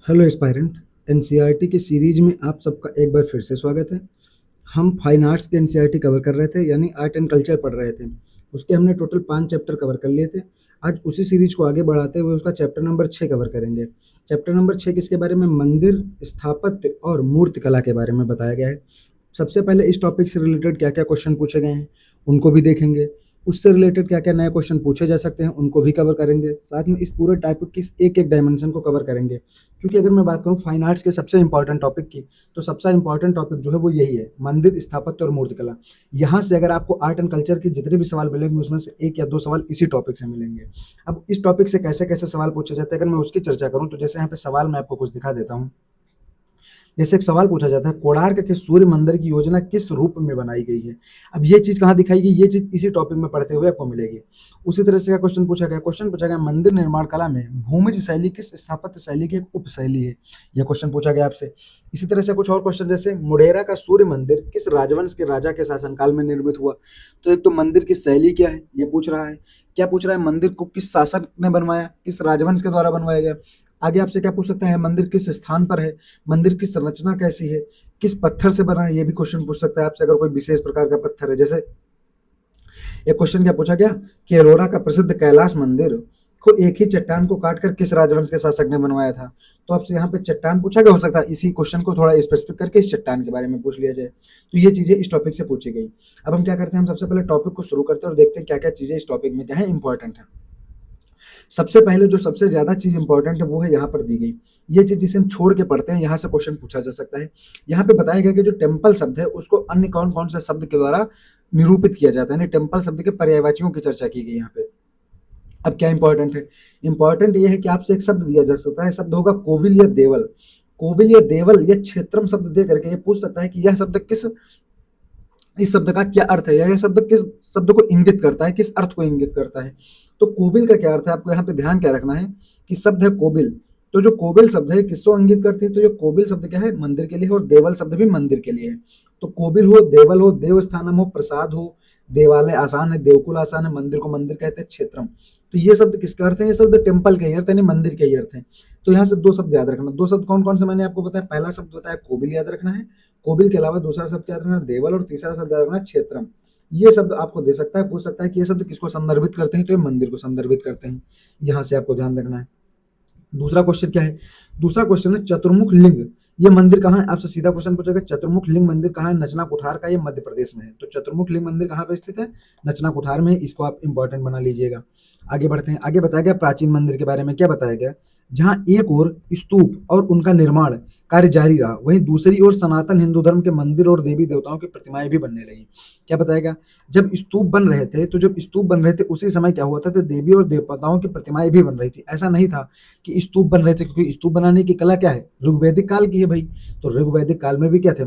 Hello aspirant. NCERT की series में आप सबका एक बार फिर से स्वागत है। हम फाइन आर्ट्स के एनसीईआरटी कवर कर रहे थे, यानी आर्ट एंड कल्चर पढ़ रहे थे। उसके हमने टोटल 5 चैप्टर कवर कर लिए थे। आज उसी सीरीज को आगे बढ़ाते हुए उसका चैप्टर नंबर 6 कवर करेंगे। चैप्टर नंबर 6 किसके बारे में? मंदिर, स्थापत्य और मूर्ति कला के बारे में बताया गया है। सबसे पहले इस टॉपिक से रिलेटेड क्या क्या क्वेश्चन पूछे गए हैं उनको भी देखेंगे। उससे रिलेटेड क्या क्या नए क्वेश्चन पूछे जा सकते हैं उनको भी कवर करेंगे। साथ में इस पूरे टॉपिक की एक एक डायमेंशन को कवर करेंगे, क्योंकि अगर मैं बात करूं फाइन आर्ट्स के सबसे इंपॉर्टेंट टॉपिक की, तो सबसे इंपॉर्टेंट टॉपिक जो है वो यही है, मंदिर, स्थापत्य और मूर्तिकला। यहाँ से अगर आपको आर्ट एंड कल्चर के जितने भी सवाल मिलेंगे उसमें से एक या दो सवाल इसी टॉपिक से मिलेंगे। अब इस टॉपिक से कैसे कैसे सवाल पूछे जाते हैं अगर मैं उसकी चर्चा करूँ, तो जैसे यहाँ पे सवाल मैं आपको कुछ दिखा देता हूँ। जैसे एक सवाल पूछा जाता है, कोणार्क के सूर्य मंदिर की योजना किस रूप में बनाई गई है? अब ये चीज कहाँ दिखाई गई? ये चीज इसी टॉपिक में पढ़ते हुए आपको मिलेगी। उसी तरह से का क्वेश्चन पूछा गया मंदिर निर्माण कला में भूमिज शैली किस स्थापत्य शैली की एक उपशैली है? यह क्वेश्चन पूछा गया आपसे। इसी तरह से कुछ और क्वेश्चन, जैसे मुडेरा का सूर्य मंदिर किस राजवंश के राजा के शासनकाल में निर्मित हुआ? तो एक तो मंदिर की शैली क्या है ये पूछ रहा है। क्या पूछ रहा है? मंदिर को किस शासक ने बनवाया, किस राजवंश के द्वारा बनवाया गया। आगे आपसे क्या पूछ सकता है? मंदिर किस स्थान पर है, मंदिर की संरचना कैसी है, किस पत्थर से बना है, ये भी क्वेश्चन पूछ सकता है आपसे अगर कोई विशेष प्रकार का पत्थर है। जैसे एक क्वेश्चन क्या पूछा गया कि अरोरा का प्रसिद्ध कैलाश मंदिर को एक ही चट्टान को काटकर किस राजवंश के शासक ने बनवाया था? तो आपसे यहाँ पे चट्टान पूछा गया, हो सकता है इसी क्वेश्चन को थोड़ा स्पेसिफिक करके इस चट्टान के बारे में पूछ लिया जाए। तो ये चीजें इस टॉपिक से पूछी गई। अब हम क्या करते हैं, हम सबसे पहले टॉपिक को शुरू करते हैं और देखते हैं क्या क्या चीजें इस टॉपिक में क्या है इंपॉर्टेंट है। सबसे पहले जो सबसे ज्यादा चीज इंपॉर्टेंट है वो है यहाँ पर दी गई। ये चीज जिसे हम छोड़ के पढ़ते हैं यहाँ से क्वेश्चन पूछा जा सकता है। यहाँ पे बताया गया कि जो टेम्पल शब्द है उसको अन्य कौन कौन से शब्द के द्वारा निरूपित किया जाता है, यानी टेम्पल शब्द के पर्यायवाचियों की चर्चा की गई यहाँ पे। अब क्या इंपॉर्टेंट है? इंपॉर्टेंट ये है कि आपसे एक शब्द दिया जा सकता है, शब्द होगा कोविल या देवल। कोविल या देवल या क्षेत्रम शब्द दे करके ये पूछ सकता है कि यह शब्द किस, इस शब्द का क्या अर्थ है, या यह शब्द किस शब्द को इंगित करता है, किस अर्थ को इंगित करता है। तो कोबिल का क्या अर्थ है, आपको यहाँ पे ध्यान क्या रखना है कि शब्द है कोबिल। तो जो कोबिल शब्द है किसको इंगित करती है? तो ये कोबिल शब्द क्या है? मंदिर के लिए है, और देवल शब्द भी मंदिर के लिए है। तो कोबिल हो, देवल हो, देव स्थानम हो, प्रसाद हो, देवालय आसान है, देवकुल आसान है, मंदिर को मंदिर कहते हैं, क्षेत्रम। तो ये शब्द किसका अर्थ है? ये शब्द टेम्पल के ही अर्थ यानी मंदिर के ही अर्थ है। तो यहाँ से दो शब्द याद रखना। दो शब्द कौन कौन से मैंने आपको बताया? पहला शब्द बताया कोबिल, याद रखना है। कोबिल के अलावा दूसरा शब्द याद रखना देवल, और तीसरा शब्द याद रखना क्षेत्रम। ये शब्द आपको दे सकता है, पूछ सकता है कि ये शब्द किसको संदर्भित करते हैं? तो ये मंदिर को संदर्भित करते हैं। यहाँ से आपको ध्यान रखना है। दूसरा क्वेश्चन क्या है? दूसरा क्वेश्चन है चतुर्मुख लिंग, ये मंदिर कहाँ है? आपसे सीधा क्वेश्चन पूछेगा चतुर्मुख लिंग मंदिर कहाँ है? नचना कुठार का, ये मध्य प्रदेश में है। तो चतुर्मुख लिंग मंदिर कहाँ पे स्थित है? नचना कुठार में। इसको आप इंपॉर्टेंट बना लीजिएगा। आगे बढ़ते हैं। आगे बताया गया प्राचीन मंदिर के बारे में। क्या बताया गया? जहाँ एक ओर स्तूप और उनका निर्माण कार्य जारी रहा, वहीं दूसरी ओर सनातन हिंदू धर्म के मंदिर और देवी देवताओं की प्रतिमाएं भी बनने लगी। क्या बताएगा? जब स्तूप बन रहे थे, तो जब स्तूप बन रहे थे उसी समय क्या हुआ था, तो देवी और देवताओं की प्रतिमाएं भी बन रही थी। ऐसा नहीं था कि स्तूप बन रहे थे, क्योंकि स्तूप बनाने की कला क्या है? ऋग्वैदिक काल की है भाई। तो ऋग्वैदिक काल में भी क्या थे?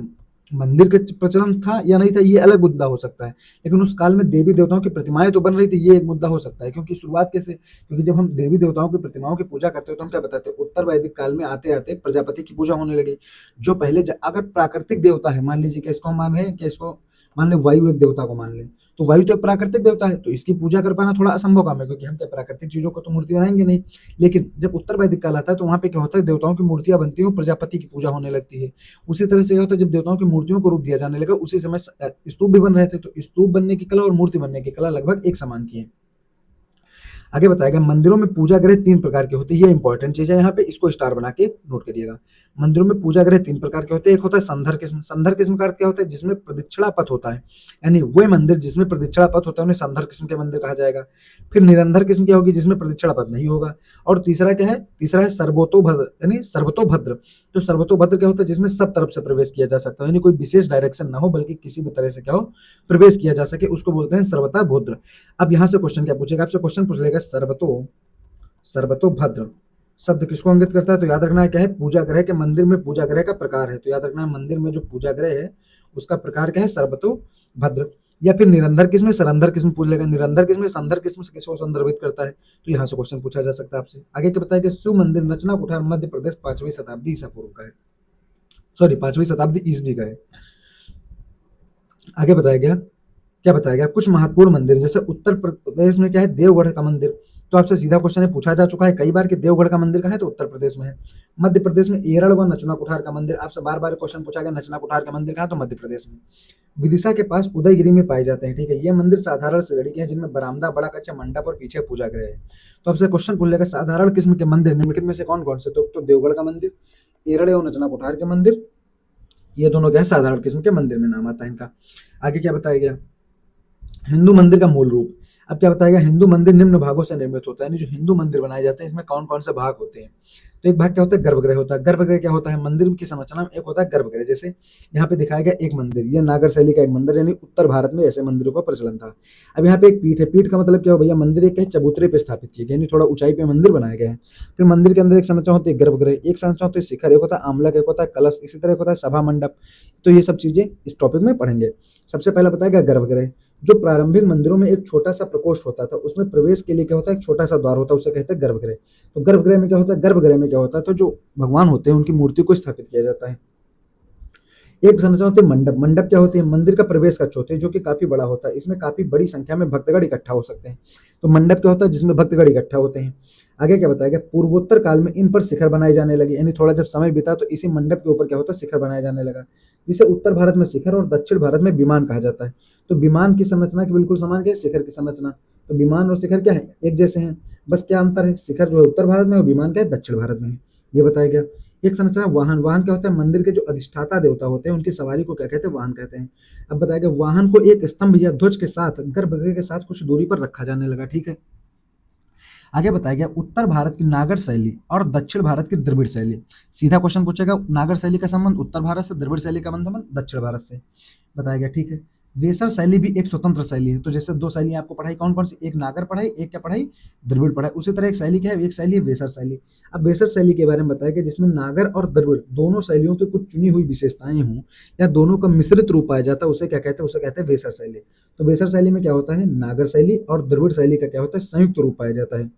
मंदिर का प्रचलन था या नहीं था, ये अलग मुद्दा हो सकता है। लेकिन उस काल में देवी देवताओं की प्रतिमाएं तो बन रही थी, ये एक मुद्दा हो सकता है। क्योंकि शुरुआत कैसे? क्योंकि जब हम देवी देवताओं की प्रतिमाओं की पूजा करते हो तो हम क्या बताते हैं? उत्तर वैदिक काल में आते आते प्रजापति की पूजा होने लगी। जो पहले अगर प्राकृतिक देवता है, मान लीजिए कि इसको हम मान रहे हैं कि इसको मान ले वायु एक देवता को मान ले, तो वायु तो एक प्राकृतिक देवता है, तो इसकी पूजा कर पाना थोड़ा असंभव काम है, क्योंकि हम क्या प्राकृतिक चीजों को तो मूर्ति बनाएंगे नहीं। लेकिन जब उत्तर वैदिक काल आता है तो वहां पे क्या होता है? देवताओं की मूर्तियां बनती हैं, प्रजापति की पूजा होने लगती है। उसी तरह से होता है, जब देवताओं की मूर्तियों को रूप दिया जाने लगा उसी समय स्तूप भी बन रहे थे। तो स्तूप बनने की कला और मूर्ति बनने की कला लगभग एक समान की है। आगे बताएगा मंदिरों में पूजा ग्रह 3 प्रकार के होते हैं। ये इंपॉर्टेंट चीज है, यहाँ पे इसको स्टार बना के नोट करिएगा। मंदिरों में पूजा ग्रह 3 प्रकार के होते हैं। एक होता है संधर किस्म। संधर किस्म का अर्थ क्या होता है? जिसमें प्रदक्षिणा पथ होता है, यानी वह मंदिर जिसमें प्रदक्षिणा पथ होता है उन्हें संधर किस्म के मंदिर कहा जाएगा। फिर निरंधर किस्म क्या होगी? जिसमें प्रदक्षिणा पथ नहीं होगा। और तीसरा क्या है? तीसरा है सर्वतोभद्र, यानी सर्वतोभद्र। तो सर्वतोभद्र क्या होता है? जिसमें सब तरफ से प्रवेश किया जा सकता है, यानी कोई विशेष डायरेक्शन ना हो बल्कि किसी भी तरह से क्या हो, प्रवेश किया जा सके, उसको बोलते हैं सर्वता भद्र। अब यहाँ से क्वेश्चन क्या पूछेगा? आपसे क्वेश्चन पूछ लेगा सर्वतोभद्र शब्द किसको इंगित करता है? तो याद रखना है क्या है? पूजा ग्रह के मंदिर में पूजा ग्रह का प्रकार है। तो याद रखना है मंदिर में जो पूजा ग्रह है उसका प्रकार क्या है? सर्वतोभद्र। या फिर निरंधर किस्म, सरंधर किस्म पूछ लेगा। निरंधर किस्म, संधर किस्म से किसको संदर्भित करता है? तो यहाँ से क्वेश्चन पूछा जा सकता है आपसे। आगे क्या बताया कि शिव मंदिर नचना कुठार मध्य प्रदेश 5वीं शताब्दी ईसा पूर्व का है, सॉरी 5वीं शताब्दी ईसवी का है। आगे बताया गया क्या बताया गया, कुछ महत्वपूर्ण मंदिर, जैसे उत्तर प्रदेश में क्या है, देवगढ़ का मंदिर। तो आपसे सीधा क्वेश्चन पूछा जा चुका है कई बार कि देवगढ़ का मंदिर कहाँ है, तो उत्तर प्रदेश में है। मध्य प्रदेश में एरड़ व नचना कुठार का मंदिर, आपसे बार बार क्वेश्चन पूछा गया नचना कुठार का मंदिर कहाँ, तो मध्य प्रदेश में। विदिशा के पास उदयगिरी में पाए जाते हैं, ठीक है। ये मंदिर साधारण श्रेणी के हैं जिनमें बरामदा, बड़ा कच्चा मंडप और पीछे पूजा गृह है। तो आपसे क्वेश्चन पूछ लेगा साधारण किस्म के मंदिर निम्नलिखित में से कौन कौन से, तो देवगढ़ का मंदिर, एरड़ और नचना कुठार के मंदिर, ये दोनों क्या है, साधारण किस्म के मंदिर में नाम आता है इनका। आगे क्या बताया गया, हिंदू मंदिर का मूल रूप। अब क्या बताएगा, हिंदू मंदिर निम्न भागों से निर्मित होता है, यानी जो हिंदू मंदिर बनाए जाते हैं इसमें कौन कौन से भाग होते हैं। तो एक भाग क्या होता है, गर्भगृह होता है। गर्भगृह क्या होता है, मंदिर की संरचना में एक होता है गर्भगृह। जैसे यहाँ पे दिखाया गया एक मंदिर, ये नागर शैली का एक मंदिर, यानी उत्तर भारत में ऐसे मंदिरों का प्रचलन था। अब यहाँ पे एक पीठ है, पीठ का मतलब क्या हो भैया, मंदिर एक चबूतरे पे स्थापित किए गए, यानी थोड़ा ऊंचाई पे मंदिर बनाया गया है। फिर मंदिर के अंदर एक संरचना होती है गर्भगृह, एक संरचना होती है शिखर, एक होता है आमलक, एक होता है कलश, इसी तरह एक होता है सभा मंडप। तो ये सब चीजें इस टॉपिक में पढ़ेंगे। सबसे पहला बताया गया गर्भगृह। जो प्रारंभिक मंदिरों में एक छोटा सा प्रकोष्ठ होता था, उसमें प्रवेश के लिए क्या होता है, एक छोटा सा द्वार होता है, उसे कहते हैं गर्भगृह। तो गर्भगृह में क्या होता है, गर्भगृह में क्या होता है, तो जो भगवान होते हैं उनकी मूर्ति को स्थापित किया जाता है। एक संरचना होती है मंडप। मंडप क्या होती है, मंदिर का प्रवेश कक्ष होते हैं जो कि काफी बड़ा होता है, इसमें काफी बड़ी संख्या में भक्तगण इकट्ठा हो सकते हैं। तो मंडप क्या होता है, जिसमें भक्तगण इकट्ठा होते हैं। आगे क्या बताया गया, पूर्वोत्तर काल में इन पर शिखर बनाए जाने लगे, यानी थोड़ा जब समय बीता तो इसी मंडप के ऊपर क्या होता है, शिखर बनाया जाने लगा, जिसे उत्तर भारत में शिखर और दक्षिण भारत में विमान कहा जाता है। तो विमान की संरचना की बिल्कुल समान क्या है, शिखर की संरचना। तो विमान और शिखर क्या है, एक जैसे हैं, बस क्या अंतर है, शिखर जो है उत्तर भारत में और विमान क्या है, दक्षिण भारत में है। ये बताया गया। एक संरचना वाहन। वाहन क्या होता है, मंदिर के जो अधिष्ठाता देवता होते हैं उनकी सवारी को क्या कहते हैं, वाहन कहते हैं। अब बताया गया, वाहन को एक स्तंभ या ध्वज के साथ गर्भगृह के साथ कुछ दूरी पर रखा जाने लगा, ठीक है। आगे बताया गया, उत्तर भारत की नागर शैली और दक्षिण भारत की द्रविड़ शैली। सीधा क्वेश्चन पूछेगा, नागर शैली का संबंध उत्तर भारत से, द्रविड़ शैली का संबंध दक्षिण भारत से। बताया गया, ठीक है। वेसर शैली भी एक स्वतंत्र शैली है। तो जैसे दो शैली आपको पढ़ाई कौन कौन सी, एक नागर पढ़ाई, एक क्या पढ़ाई, द्रविड़ पढ़ाई। उसी तरह एक शैली क्या है, एक शैली है वेसर शैली। अब वेसर शैली के बारे में बताया गया, जिसमें नागर और द्रविड़ दोनों शैलियों की कुछ चुनी हुई विशेषताएं हों या दोनों का मिश्रित रूप पाया जाता है, उसे क्या कहते हैं, उसे कहते हैं वेसर शैली। तो वेसर शैली में क्या होता है, नागर शैली और द्रविड़ शैली का क्या होता है, संयुक्त रूप पाया जाता है,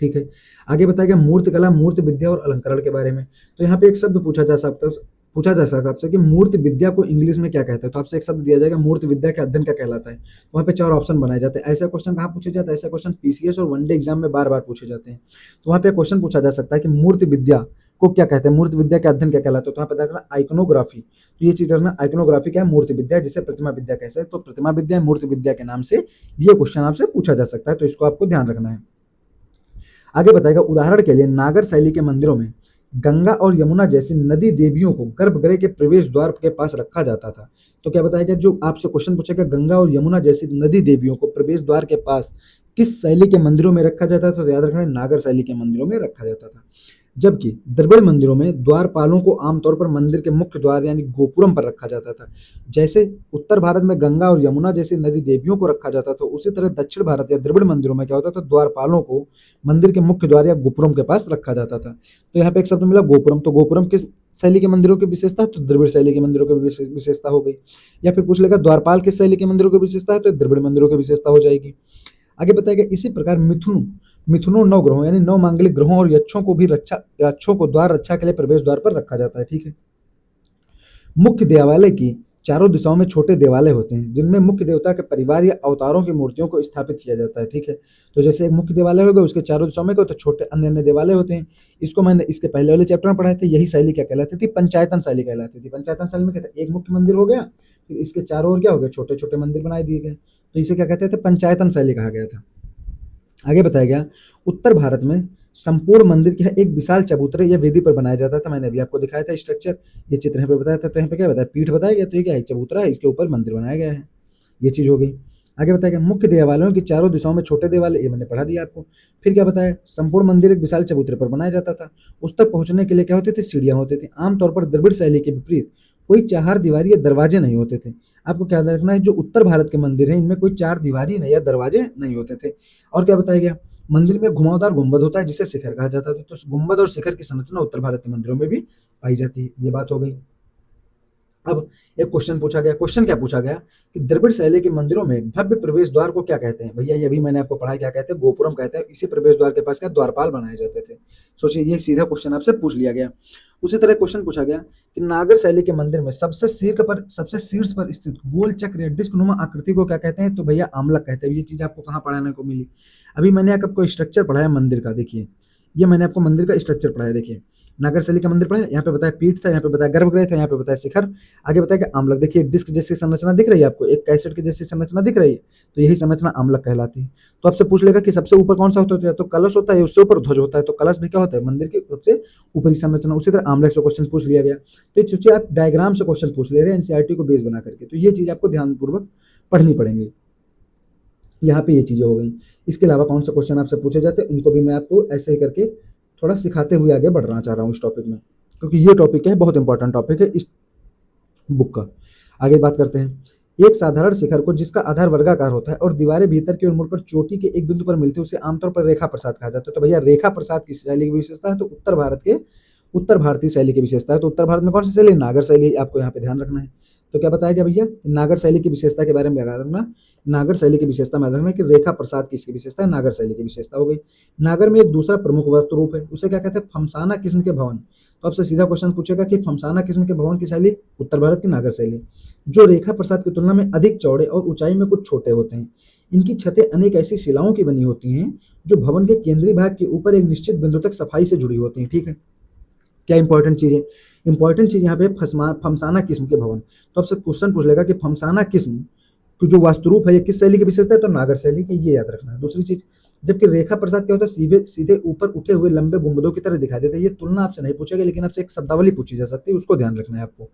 ठीक है। आगे बताया गया मूर्ति कला, मूर्ति विद्या और अलंकरण के बारे में। तो यहाँ पे एक शब्द पूछा जा सकता है आपसे कि मूर्ति विद्या को इंग्लिश में क्या कहते हैं। तो आपसे एक शब्द दिया जाएगा, मूर्ति विद्या के अध्ययन क्या कहलाता है। वहाँ पे 4 ऑप्शन बनाए जाते हैं। ऐसा क्वेश्चन कहाँ पूछे जाता है, ऐसा क्वेश्चन पीसीएस और वनडे एग्जाम में बार बार पूछे जाते हैं। तो वहाँ पे क्वेश्चन पूछा जा सकता है कि मूर्ति विद्या को क्या कहते हैं, मूर्ति विद्या के अध्ययन क्या कहलाता है। तो यहाँ पता करना आइकोनोग्राफी। तो ये चीज रखना, आइकोनोग्राफी क्या है, मूर्ति विद्या, जिसे प्रतिमा विद्या कहते हैं। तो प्रतिमा विद्या मूर्ति विद्या के नाम से ये क्वेश्चन आपसे पूछा जा सकता है, तो इसको आपको ध्यान रखना है। आगे बताएगा, उदाहरण के लिए नागर शैली के मंदिरों में गंगा और यमुना जैसी नदी देवियों को गर्भगृह के प्रवेश द्वार के पास रखा जाता था। तो क्या बताएगा, जो आपसे क्वेश्चन पूछेगा, गंगा और यमुना जैसी नदी देवियों को प्रवेश द्वार के पास किस शैली के मंदिरों में रखा जाता था, तो याद रखना नागर शैली के मंदिरों में रखा जाता था। जबकि द्रविड़ मंदिरों में द्वारपालों को आमतौर पर मंदिर के मुख्य द्वार यानी गोपुरम पर रखा जाता था। जैसे उत्तर भारत में गंगा और यमुना जैसी नदी देवियों को रखा जाता था, उसी तरह दक्षिण भारत या द्रविड़ मंदिरों में क्या होता था, द्वारपालों को मंदिर के मुख्य द्वार या गोपुरम के पास रखा जाता था। तो यहाँ पे एक शब्द मिला गोपुरम। तो गोपुरम किस शैली के मंदिरों की विशेषता है, तो द्रविड़ शैली के मंदिरों की विशेषता हो गई। या फिर पूछ लेगा द्वारपाल किस शैली के मंदिरों की विशेषता है, तो द्रविड़ मंदिरों की विशेषता हो जाएगी। आगे बताएगा, इसी प्रकार मिथुनों 9 ग्रहों यानी 9 मांगलिक ग्रहों और यक्षों को द्वार रक्षा के लिए प्रवेश द्वार पर रखा जाता है, ठीक है। मुख्य देवालय की चारों दिशाओं में छोटे देवालय होते हैं, जिनमें मुख्य देवता के परिवार या अवतारों की मूर्तियों को स्थापित किया जाता है, ठीक है। तो जैसे एक मुख्य देवालय होगा, उसके चारों दिशाओं में तो छोटे अन्य अन्य देवालय होते हैं। इसको मैंने इसके पहले वाले चैप्टर में पढ़ाए थे। यही शैली क्या कहलाती थी, पंचायतन शैली कहलाती थी। पंचायतन शैली में कहते हैं एक मुख्य मंदिर हो गया, फिर इसके चारों ओर क्या हो गया, छोटे छोटे मंदिर बनाए दिए गए, तो इसे क्या कहते थे, पंचायतन शैली कहा गया था। आगे बताया गया, उत्तर भारत में संपूर्ण मंदिर क्या है, एक विशाल चबूतरे या वेदी पर बनाया जाता था। मैंने अभी आपको दिखाया था स्ट्रक्चर, ये चित्र यहाँ पे बताया था। तो यहाँ पे क्या बताया, पीठ बताया गया, तो ये क्या है, चबूतरा है, इसके ऊपर मंदिर बनाया गया है। ये चीज हो गई। आगे बताया गया, मुख्य देवालयों की चारों दिशाओं में छोटे देवालय, ये मैंने पढ़ा दिया आपको। फिर क्या बताया, संपूर्ण मंदिर एक विशाल चबूतरे पर बनाया जाता था। उस तक पहुंचने के लिए क्या होते थे, सीढ़ियां होती थी। आमतौर पर द्रविड़ शैली के विपरीत कोई चार दीवारी या दरवाजे नहीं होते थे। आपको क्या रखना है, जो उत्तर भारत के मंदिर हैं इनमें कोई चार दीवारी या दरवाजे नहीं होते थे। और क्या बताया गया, मंदिर में घुमावदार गुंबद होता है जिसे शिखर कहा जाता था। तो गुंबद और शिखर की संरचना उत्तर भारत के मंदिरों में भी पाई जाती है। ये बात हो गई। अब एक क्वेश्चन पूछा गया, क्वेश्चन क्या पूछा गया कि द्रविड़ शैली के मंदिरों में भव्य प्रवेश द्वार को क्या कहते हैं? भैया ये भी मैंने आपको पढ़ा है, क्या कहते हैं? गोपुरम कहते हैं। इसी प्रवेश द्वार के पास क्या द्वारपाल बनाए जाते थे। सोचिए ये सीधा क्वेश्चन आपसे पूछ लिया गया। उसी तरह क्वेश्चन पूछा गया कि नागर शैली के मंदिर में सबसे शीर्ष पर स्थित गोल चक्र या डिस्क नुमा आकृति को क्या कहते हैं? तो भैया आमलक कहते हैं। ये चीज आपको कहाँ पढ़ाने को मिली? अभी मैंने आपको स्ट्रक्चर पढ़ाया मंदिर का, देखिए ये मैंने आपको मंदिर का स्ट्रक्चर पढ़ाया। देखिए नागर शैली का मंदिर पढ़ा, यहाँ पे बताया पीठ था, यहाँ पे बताया गर्भगृह था, यहाँ पे बताया शिखर, आगे बताया कि आमलक। देखिए डिस्क जैसी संरचना दिख रही है आपको, एक कैसेट की जैसी संरचना दिख रही है, तो यही संरचना आमलक कहलाती है। तो आपसे पूछ लेगा कि सबसे ऊपर कौन सा होता है? तो कलश होता है, उससे ऊपर ध्वज होता है। तो कलश भी क्या होता है? मंदिर की सबसे ऊपरी संरचना। उसी तरह आमलक से क्वेश्चन पूछ लिया गया। तो सोचिए आप डायग्राम से क्वेश्चन पूछ ले रहे हैं एनसीईआरटी को बेस बना करके, तो ये चीज आपको ध्यानपूर्वक पढ़नी पड़ेंगी। यहाँ पे ये चीजें हो गई। इसके अलावा कौन सा क्वेश्चन आपसे पूछे जाते हैं उनको भी मैं आपको ऐसे ही करके थोड़ा सिखाते हुए आगे बढ़ना चाह रहा हूँ इस टॉपिक में, क्योंकि ये टॉपिक है बहुत इंपॉर्टेंट टॉपिक है इस बुक का। आगे बात करते हैं। एक साधारण शिखर को जिसका आधार वर्गाकार होता है और दीवारें भीतर की ओर मुड़कर चोटी के एक बिंदु पर मिलती है, उसे आमतौर पर रेखा प्रसाद कहा जाता है। तो भैया रेखा प्रसाद की शैली की विशेषता है, तो उत्तर भारतीय शैली की विशेषता है। तो उत्तर भारत में कौन सी शैली? नागर शैली। आपको यहाँ पे ध्यान रखना है। तो क्या बताया गया भैया? नागर शैली की विशेषता के बारे में याद रखना। नागर शैली की विशेषता में याद रखना कि रेखा प्रसाद की इसकी विशेषता है, नागर शैली की विशेषता हो गई। नागर में एक दूसरा प्रमुख वास्तु रूप है, उसे क्या कहते हैं? फमसाना किस्म के भवन। तो आपसे सीधा क्वेश्चन पूछेगा कि फमसाना किस्म के भवन की शैली उत्तर भारत की नागर शैली, जो रेखा प्रसाद की तुलना में अधिक चौड़े और ऊंचाई में कुछ छोटे होते हैं। इनकी छतें अनेक ऐसी शिलाओं की बनी होती हैं जो भवन के केंद्रीय भाग के ऊपर एक निश्चित बिंदु तक सफाई से जुड़ी होती हैं। ठीक है, क्या इंपॉर्टेंट चीज है? इंपॉर्टेंट चीज यहाँ पे फमसाना किस्म के भवन। तो आपसे क्वेश्चन पूछ लेगा कि फमसाना किस्म की जो वास्तुरूप है ये किस शैली की विशेषता है? तो नागर शैली की, ये याद रखना है। दूसरी चीज, जबकि रेखा प्रसाद क्या होता है? सीधे सीधे ऊपर उठे हुए लंबे गुंबदों की तरह दिखाई देता है। ये तुलना आपसे नहीं पूछेगा, लेकिन आपसे एक शब्दावली पूछी जा सकती है, उसको ध्यान रखना है आपको।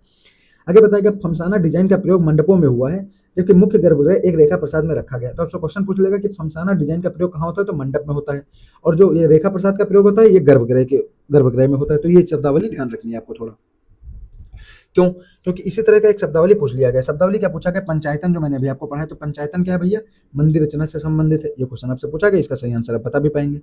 आगे बताएगा फमसाना डिजाइन का प्रयोग मंडपों में हुआ है, जबकि मुख्य गर्भगृह एक रेखा प्रसाद में रखा गया। तो आपसे क्वेश्चन पूछ लेगा कि फमसाना डिजाइन का प्रयोग कहाँ होता है? तो मंडप में होता है, और जो ये रेखा प्रसाद का प्रयोग होता है ये गर्भगृह में होता है। तो ये शब्दावली ध्यान रखनी है आपको थोड़ा। क्यों? क्योंकि इसी तरह का एक शब्दावली पूछ लिया गया। शब्दावली क्या पूछा गया? पंचायतन, जो मैंने अभी आपको पढ़ा है। तो पंचायतन क्या है भैया? मंदिर रचना से संबंधित है। ये क्वेश्चन आपसे पूछा गया, इसका सही आंसर आप बता भी पाएंगे।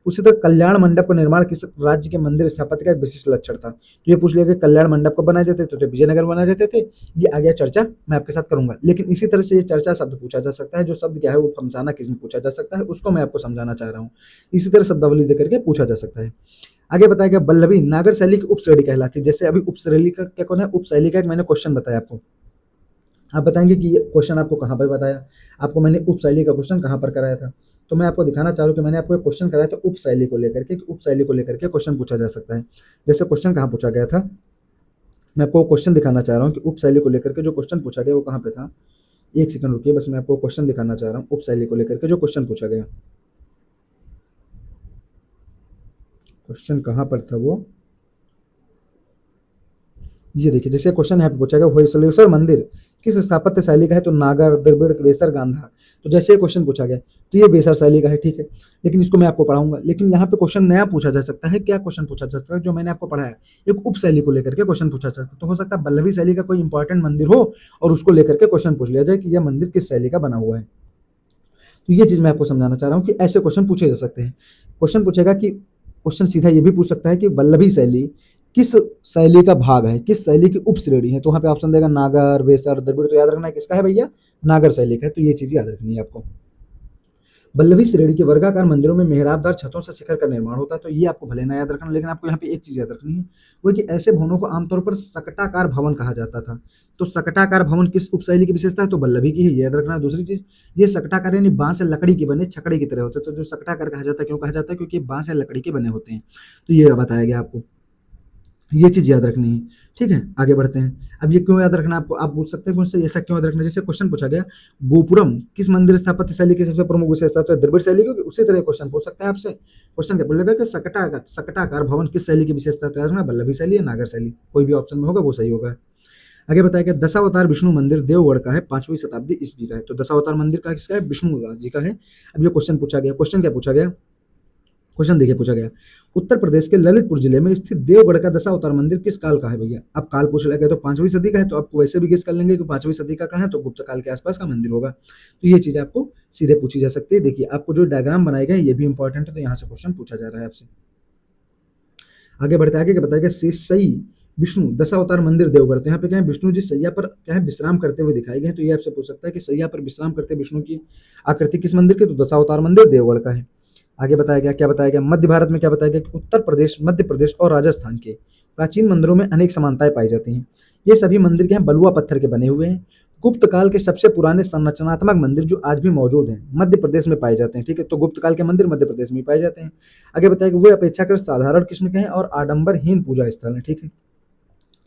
उसी तरह कल्याण मंडप का निर्माण किस राज्य के मंदिर स्थापत्य का एक विशिष्ट लक्षण था? तो ये पूछ लिया गया कल्याण मंडप कब बनाए जाते थे? तो विजयनगर बनाए जाते थे। ये आगे चर्चा मैं आपके साथ करूंगा, लेकिन इसी तरह से ये चर्चा शब्द पूछा जा सकता है। जो शब्द क्या है वो फमसाना किस्म पूछा जा सकता है, उसको मैं आपको समझाना चाह रहा हूँ। इसी तरह शब्दावली देकर के पूछा जा सकता है। आगे बताया गया वल्लभी नागर शैली की उपश्रेणी कहलाती है। जैसे अभी उपश्रेणी का क्या कौन है? उपशैली का एक मैंने क्वेश्चन बताया आपको। आप बताएंगे कि ये क्वेश्चन आपको कहाँ पर बताया? आपको मैंने उपशैली का क्वेश्चन कहाँ पर कराया था? तो मैं आपको दिखाना चाह रहा हूँ कि मैंने आपको एक क्वेश्चन कराया था उपशैली को लेकर के, उपशैली को लेकर के क्वेश्चन पूछा जा सकता है। जैसे क्वेश्चन कहाँ पूछा गया था, मैं आपको क्वेश्चन दिखाना चाह रहा हूँ कि उपशैली को लेकर के जो क्वेश्चन पूछा गया वो कहाँ पे था। एक सेकंड रुकिए, बस मैं आपको क्वेश्चन दिखाना चाह रहा हूँ उपशैली को लेकर के जो क्वेश्चन पूछा गया। क्वेश्चन कहाँ पर था वो? ये देखिए, जैसे क्वेश्चन यहाँ पे पूछा गया होयसलेश्वर मंदिर किस स्थापत्य शैली का है? तो नागर, द्रविड़, वेसर, गांधार। तो जैसे क्वेश्चन पूछा गया तो ये वेसर शैली का है, ठीक है, लेकिन इसको मैं आपको पढ़ाऊंगा। लेकिन यहाँ पे क्वेश्चन नया पूछा जा सकता है। क्या क्वेश्चन पूछा जा सकता है? जो मैंने आपको पढ़ाया एक उप शैली को लेकर के क्वेश्चन पूछा जा सकता है। तो हो सकता है पल्लवी शैली का कोई इंपॉर्टेंट मंदिर हो और उसको लेकर के क्वेश्चन पूछ लिया जाए कि यह मंदिर किस शैली का बना हुआ है। तो ये चीज मैं आपको समझाना चाह रहा हूँ कि ऐसे क्वेश्चन पूछे जा सकते हैं। क्वेश्चन पूछेगा कि क्वेश्चन सीधा ये भी पूछ सकता है कि वल्लभी शैली किस शैली का भाग है, किस शैली की उपश्रेणी है? तो वहां पे ऑप्शन देगा नागर, वेसर, द्रविड़। तो याद रखना है किसका है भैया? नागर शैली का है। तो ये चीज याद रखनी है आपको। वल्लभी श्रेणी के वर्गाकार मंदिरों में मेहराबदार छतों से शिखर का निर्माण होता है। तो ये आपको भले ना याद रखना, लेकिन आपको यहाँ पे एक चीज याद रखनी है, वो कि ऐसे भवनों को आमतौर पर सकटाकार भवन कहा जाता था। तो सकटाकार भवन किस उपशैली की विशेषता है? तो वल्लभी की है, ये याद रखना है। दूसरी चीज, ये सकटाकार यानी बांस या लकड़ी के बने छकड़े की तरह होते हैं। तो जो सकटाकार कहा जाता है, क्यों कहा जाता है? क्योंकि बांस या लकड़ी के बने होते हैं। तो ये बताया गया आपको, ये चीज याद रखनी है। ठीक है, आगे बढ़ते हैं। अब ये क्यों याद रखना आपको? आप पूछ सकते हैं मुझसे ऐसा क्यों याद रखना? जैसे क्वेश्चन पूछा गया गोपुरम किस मंदिर स्थापत्य शैली की सबसे प्रमुख विशेषता? तो द्रविड़ शैली की। उसी तरह क्वेश्चन पूछ सकता है आपसे। क्वेश्चन क्या बोलेगा कि सकटाकार भवन किस शैली की विशेषता? तो याद रखना वल्लभी शैली या नागर शैली, कोई भी ऑप्शन में होगा वो सही होगा। आगे बताया गया दशावतार विष्णु मंदिर देवगढ़ का है, 5वीं शताब्दी ईस्वी का है। तो दशावतार मंदिर का किसका है? विष्णु जी का है। अब ये क्वेश्चन पूछा गया, क्वेश्चन क्या पूछा गया? क्वेश्चन देखिए पूछा गया उत्तर प्रदेश के ललितपुर जिले में स्थित देवगढ़ का दशावतार मंदिर किस काल का है? भैया अब काल पूछ लिया गया तो 5वीं सदी का है, तो आपको वैसे भी गेस कर लेंगे कि 5वीं सदी का कहाँ है, तो गुप्त काल के आसपास का मंदिर होगा। तो ये चीज आपको सीधे पूछी जा सकती है। देखिए आपको जो डायग्राम बनाए गए ये भी इंपॉर्टेंट है, तो यहाँ से क्वेश्चन पूछा जा रहा है आपसे। आगे बढ़ते आगे क्या बताएगा शेषई विष्णु दशावतार मंदिर देवगढ़। तो यहाँ पे क्या है, विष्णु जी सैया पर क्या है विश्राम करते हुए दिखाए गए हैं। तो ये आपसे पूछ सकता है कि सैया पर विश्राम करते विष्णु की आकृति किस मंदिर की, तो दशावतार मंदिर देवगढ़ का है। आगे बताया गया, क्या बताया गया, मध्य भारत में क्या बताया गया कि उत्तर प्रदेश, मध्य प्रदेश और राजस्थान के प्राचीन मंदिरों में अनेक समानताएं पाई जाती हैं। ये सभी मंदिर क्या है, बलुआ पत्थर के बने हुए हैं। गुप्त काल के सबसे पुराने संरचनात्मक मंदिर जो आज भी मौजूद हैं मध्य प्रदेश में पाए जाते हैं। ठीक है, तो गुप्त काल के मंदिर मध्य प्रदेश में पाए जाते हैं। आगे बताया कि वे अपेक्षाकृत साधारण किस्म के हैं और आडंबरहीन पूजा स्थल है। ठीक है,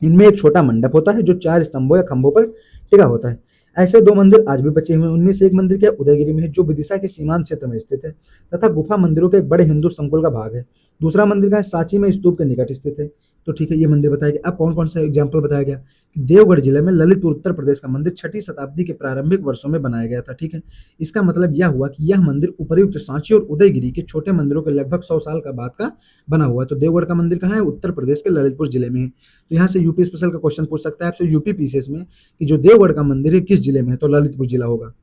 इनमें एक छोटा मंडप होता है जो 4 स्तंभों या खंभों पर टिका होता है। ऐसे 2 मंदिर आज भी बचे हुए हैं। उनमें से एक मंदिर क्या उदयगिरी में है जो विदिशा के सीमांत क्षेत्र में स्थित है तथा गुफा मंदिरों के एक बड़े हिंदू संकुल का भाग है। दूसरा मंदिर का है सांची में स्तूप के निकट स्थित है। तो ठीक है, ये मंदिर बताया गया। अब कौन कौन सा एग्जाम्पल बताया गया कि देवगढ़ जिले में ललितपुर उत्तर प्रदेश का मंदिर 6ठी शताब्दी के प्रारंभिक वर्षों में बनाया गया था। ठीक है, इसका मतलब यह हुआ कि यह मंदिर उपर्युक्त सांची और उदयगिरी के छोटे मंदिरों के लगभग 100 साल का बाद का बना हुआ है। तो देवगढ़ का मंदिर कहाँ है, उत्तर प्रदेश के ललितपुर जिले में है। तो यहाँ से यूपी स्पेशल का क्वेश्चन पूछ सकता है आपसे यूपी पीसीएस में कि जो देवगढ़ का मंदिर है किस जिले में है, तो ललितपुर जिला होगा।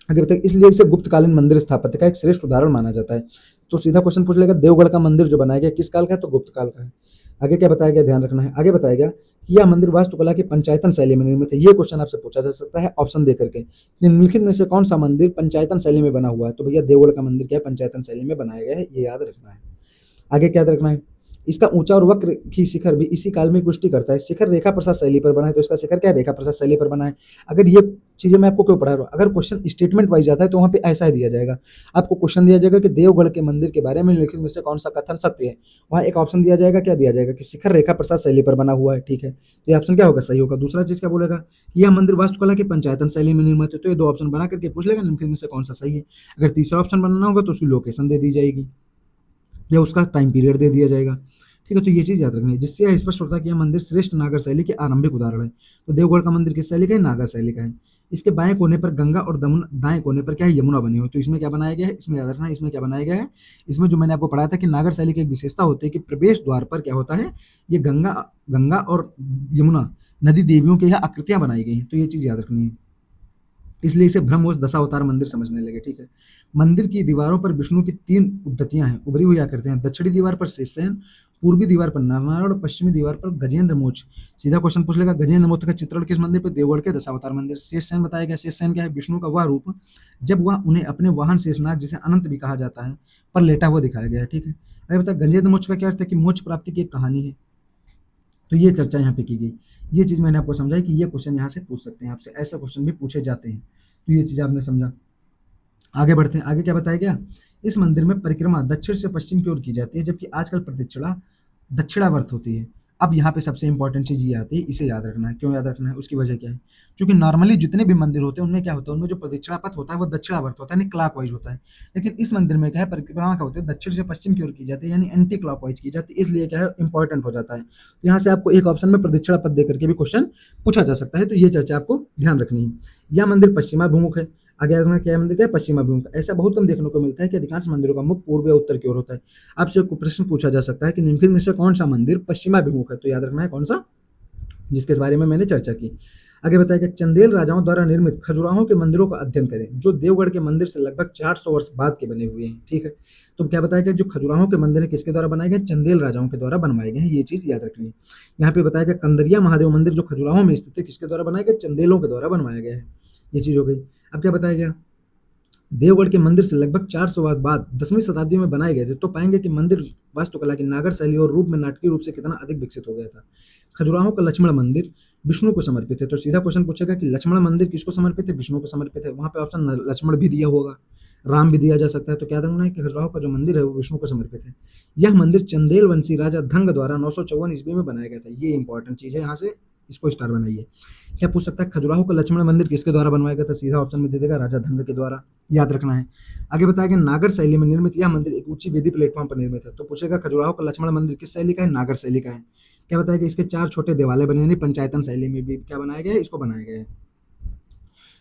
आगे बताइए, इसलिए इसे गुप्तकालीन मंदिर स्थापत्य का एक श्रेष्ठ उदाहरण माना जाता है। तो सीधा क्वेश्चन पूछ लेगा देवगढ़ का मंदिर जो बनाया गया किस काल का है, तो गुप्त काल का है। आगे क्या बताया गया, ध्यान रखना है। आगे बताया गया कि यह मंदिर वास्तुकला की पंचायतन शैली में निर्मित है। ये क्वेश्चन आपसे पूछा जा सकता है ऑप्शन दे करके, निम्नलिखित में से कौन सा मंदिर पंचायतन शैली में बना हुआ है, तो भैया देवगढ़ का मंदिर क्या है, पंचायतन शैली में बनाया गया है, ये याद रखना है। आगे क्या याद रखना है, इसका ऊंचा और वक्र की शिखर भी इसी काल में पुष्टि करता है। शिखर रेखा प्रसाद शैली पर बना है, तो इसका शिखर क्या है, रेखा प्रसाद शैली पर बना है। अगर ये चीजें मैं आपको क्यों पढ़ा रहा हूँ, अगर क्वेश्चन स्टेटमेंट वाइज आता है तो वहाँ पे ऐसा ही दिया जाएगा। आपको क्वेश्चन दिया जाएगा कि देवगढ़ के मंदिर के बारे में निम्नलिखित में से कौन सा कथन सत्य है, वहाँ एक ऑप्शन दिया जाएगा, क्या दिया जाएगा कि शिखर रेखा प्रसाद शैली पर बना हुआ है। ठीक है, तो ये ऑप्शन क्या होगा, सही होगा। दूसरा चीज क्या बोलेगा, यह मंदिर वास्तुकला की पंचायतन शैली में निर्मित है, तो ये 2 ऑप्शन बना करके पूछ लेगा निम्नलिखित में से कौन सा सही है। अगर तीसरा ऑप्शन बनाना होगा तो उसकी लोकेशन दे दी जाएगी या उसका टाइम पीरियड दे दिया जाएगा। ठीक है, तो ये चीज याद रखनी है, जिससे यह स्पष्ट होता है कि यह मंदिर श्रेष्ठ नागर शैली के आरंभिक उदाहरण है। तो देवगढ़ का मंदिर किस शैली का है, नागर शैली का है। इसके बाएं कोने पर गंगा और दाएं कोने पर क्या है, यमुना बनी हुई। तो इसमें क्या बनाया गया है, इसमें याद रखना है, इसमें क्या बनाया गया है, इसमें जो मैंने आपको पढ़ाया था कि नागर शैली की एक विशेषता होती है कि प्रवेश द्वार पर क्या होता है, ये गंगा गंगा और यमुना नदी देवियों की यह आकृतियां बनाई गई हैं। तो ये चीज याद रखनी है, इसलिए इसे ब्रह्मोस दशावतार मंदिर समझने लगे। ठीक है, मंदिर की दीवारों पर विष्णु की 3 उद्धतियां हैं, उभरी हुई आकृतियां हैं। दक्षिणी दीवार पर शेषशयन, पूर्वी दीवार पर नरनारायण और पश्चिमी दीवार पर गजेंद्र मोक्ष। सीधा क्वेश्चन पूछ लेगा गजेंद्र मोक्ष का चित्रण किस मंदिर पर, देवगढ़ के दशावतार मंदिर। शेषशयन बताया गया, शेषशयन क्या है, विष्णु का वह रूप जब वह उन्हें अपने वाहन शेषनाग जिसे अनंत भी कहा जाता है पर लेटा हुआ दिखाया गया है। ठीक है, अरे बता गजेंद्र मोक्ष का क्या अर्थ है कि मोक्ष प्राप्ति की एक कहानी है। तो ये चर्चा यहाँ पे की गई, ये चीज मैंने आपको समझाई कि ये क्वेश्चन यहाँ से पूछ सकते हैं आपसे, ऐसा क्वेश्चन भी पूछे जाते हैं। तो ये चीज आपने समझा। आगे बढ़ते हैं, आगे क्या बताया गया, इस मंदिर में परिक्रमा दक्षिण से पश्चिम की ओर की जाती है जबकि आजकल प्रदक्षिणा दक्षिणावर्त होती है। अब यहाँ पे सबसे इंपॉर्टेंट चीज ये आती है, इसे याद रखना है। क्यों याद रखना है, उसकी वजह क्या है, क्योंकि नॉर्मली जितने भी मंदिर होते हैं उनमें क्या होता है, उनमें जो प्रदक्षिणा पथ होता है वो दक्षिणावर्त होता है, यानी क्लॉकवाइज होता है। लेकिन इस मंदिर में क्या है, परिक्रमा क्या होती है, दक्षिण से पश्चिम की ओर की जाती है, यानी एंटी क्लॉकवाइज की जाती है, इसलिए क्या है इंपॉर्टेंट हो जाता है। तो यहाँ से आपको एक ऑप्शन में प्रदक्षिणा पथ देकर के भी क्वेश्चन पूछा जा सकता है। तो ये चर्चा आपको ध्यान रखनी है। यह मंदिर पश्चिमाभिमुख है। आगे आगे क्या मंदिर क्या है, पश्चिमाभिमुख। ऐसा बहुत कम देखने को मिलता है कि अधिकांश मंदिरों का मुख पूर्व या उत्तर की ओर होता है। आपसे एक प्रश्न पूछा जा सकता है कि निम्नलिखित में से कौन सा मंदिर पश्चिमाभिमुख है, तो याद रखना है कौन सा, जिसके बारे में मैंने चर्चा की। आगे बताया कि चंदेल राजाओं द्वारा निर्मित खजुराहों के मंदिरों का अध्ययन करें जो देवगढ़ के मंदिर से लगभग 400 वर्ष बाद के बने हुए हैं। ठीक है, तो क्या बताया गया, जो खजुराहों के मंदिर है किसके द्वारा बनाए गए, चंदेल राजाओं के द्वारा बनवाए गए हैं। ये चीज याद रखनी है। यहाँ पे बताया गया कंदरिया महादेव मंदिर जो खजुराहों में स्थित है किसके द्वारा बनाया गया, चंदेलों के द्वारा बनवाया गया है। ये चीज हो गई। अब क्या बताया गया, देवगढ़ के मंदिर से लगभग 400 वर्ष बाद 10वीं शताब्दी में बनाए गए थे। तो पाएंगे कि मंदिर वास्तुकला की नागर शैली और रूप में नाटकीय रूप से कितना अधिक विकसित हो गया था। खजुराहो का लक्ष्मण मंदिर विष्णु को समर्पित है। तो सीधा क्वेश्चन पूछेगा कि लक्ष्मण मंदिर किसको समर्पित है, विष्णु को समर्पित है। वहां पे ऑप्शन लक्ष्मण भी दिया होगा, राम भी दिया जा सकता है। तो क्या देखना है कि खजुराहो का जो मंदिर है वो विष्णु को समर्पित है। यह मंदिर चंदेल वंशी राजा धंग द्वारा 954 ईस्वी में बनाया गया था। ये इंपॉर्टेंट चीज है, यहाँ से इसको स्टार बनाइए। क्या पूछ सकता है, खजुराहो का लक्ष्मण मंदिर किसके द्वारा बनवाया गया था, सीधा ऑप्शन में दे देगा राजा धंग के द्वारा, याद रखना है। आगे बताया गया नागर शैली में निर्मित यह मंदिर एक ऊंची वेदी प्लेटफॉर्म पर निर्मित है। तो पूछेगा खजुराहो का लक्ष्मण मंदिर किस शैली का है, नागर शैली का है। क्या बताया गया, इसके 4 छोटे देवालय बने, यानी पंचायतन शैली में भी क्या बनाया गया है, इसको बनाया गया है।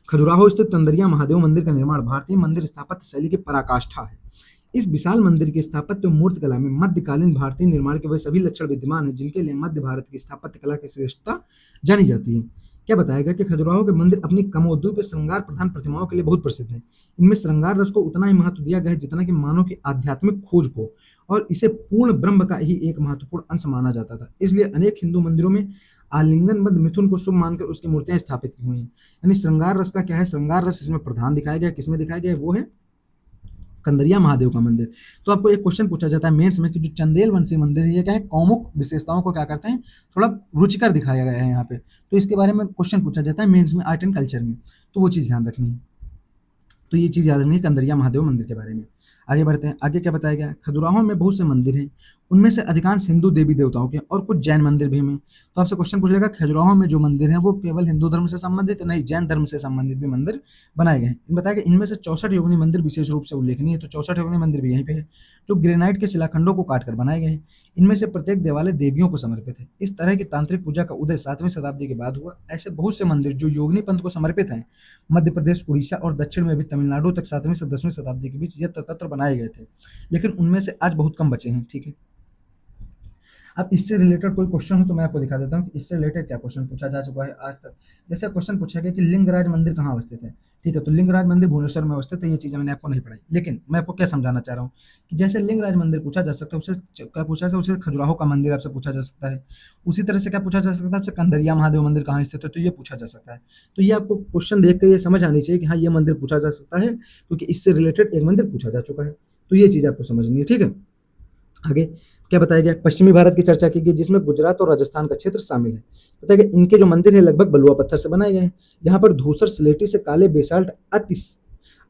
खजुराहो स्थित चंदरिया महादेव मंदिर का निर्माण भारतीय मंदिर स्थापत्य शैली की पराकाष्ठा है। इस विशाल मंदिर की स्थापत्य और मूर्तिकला में मध्यकालीन भारतीय निर्माण के वे सभी लक्षण विद्यमान हैं जिनके लिए मध्य भारत की स्थापत्य कला की श्रेष्ठता जानी जाती है। क्या बताया गया कि खजुराहो के मंदिर अपनी कमोद्दीप श्रृंगार प्रधान प्रतिमाओं के लिए बहुत प्रसिद्ध हैं। इनमें श्रृंगार रस को उतना ही महत्व दिया गया है जितना कि मानव की आध्यात्मिक खोज को, और इसे पूर्ण ब्रह्म का ही एक महत्वपूर्ण अंश माना जाता था। इसलिए अनेक हिंदू मंदिरों में आलिंगनबद्ध मिथुन को शुभ मानकर उसकी मूर्तियां स्थापित की हुई हैं। यानी श्रृंगार रस का क्या है, श्रृंगार रस इसमें प्रधान दिखाया गया, किसमें दिखाया गया है, वो है कंदरिया महादेव का मंदिर। तो आपको एक क्वेश्चन पूछा जाता है मेंस में कि जो चंदेल वंशी मंदिर है ये क्या है, कौमुक विशेषताओं को क्या करते हैं, थोड़ा रुचिकर दिखाया गया है यहाँ पे। तो इसके बारे में क्वेश्चन पूछा जाता है मेंस में आर्ट एंड कल्चर में, तो वो चीज़ ध्यान रखनी है। तो ये चीज़ याद रखनी है कंदरिया महादेव मंदिर के बारे में। आगे बढ़ते हैं, आगे क्या बताया गया है, खजुराहो में बहुत से मंदिर हैं, उनमें से अधिकांश हिंदू देवी देवताओं के और कुछ जैन मंदिर भी हैं। तो आपसे क्वेश्चन पूछ लेगा खजुराहो में जो मंदिर हैं वो केवल हिंदू धर्म से संबंधित नहीं, जैन धर्म से संबंधित भी मंदिर बनाए गए हैं। बताया गया इनमें से 64 योगिनी मंदिर विशेष रूप से उल्लेखनीय है। तो 64 योगिनी मंदिर भी यहीं पे है जो ग्रेनाइट के शिलाखंडों को काटकर बनाए गए हैं। इनमें से प्रत्येक देवालय देवियों को समर्पित है। इस तरह की तांत्रिक पूजा का उदय 7वीं शताब्दी के बाद हुआ। ऐसे बहुत से मंदिर जो योगिनी पंथ को समर्पित हैं मध्य प्रदेश, उड़ीसा और दक्षिण में भी तमिलनाडु तक 7वीं से 10वीं शताब्दी के बीच यत्र तत्र बनाए गए थे, लेकिन उनमें से आज बहुत कम बचे हैं। ठीक है, अब इससे रिलेटेड कोई क्वेश्चन हो तो मैं आपको दिखा देता हूँ कि इससे रिलेटेड क्या क्वेश्चन पूछा जा चुका है आज तक। जैसे क्वेश्चन पूछा गया कि लिंगराज मंदिर कहाँ अवस्थित है। ठीक है, तो लिंगराज मंदिर भुवनेश्वर में अवस्थित है। ये चीज़ें मैंने आपको नहीं पढ़ाई, लेकिन मैं आपको क्या समझाना चाह रहा हूँ कि जैसे लिंगराज मंदिर पूछा जा सकता है, उससे क्या पूछा जाए, उसे खजुराहो का मंदिर आपसे पूछा जा सकता है। उसी तरह से क्या पूछा जा सकता है आपसे, कंदरिया महादेव मंदिर कहाँ स्थित है, तो ये पूछा जा सकता है। तो ये आपको क्वेश्चन देख कर ये समझ आनी चाहिए कि हाँ ये मंदिर पूछा जा सकता है, क्योंकि इससे रिलेटेड एक मंदिर पूछा जा चुका है। तो ये चीज़ आपको समझनी है। ठीक है, आगे क्या बताया गया, पश्चिमी भारत की चर्चा की गई जिसमें गुजरात और राजस्थान का क्षेत्र शामिल है। बताया गया इनके जो मंदिर है लगभग बलुआ पत्थर से बनाए गए हैं। यहाँ पर धूसर स्लेटी से काले बेसाल्ट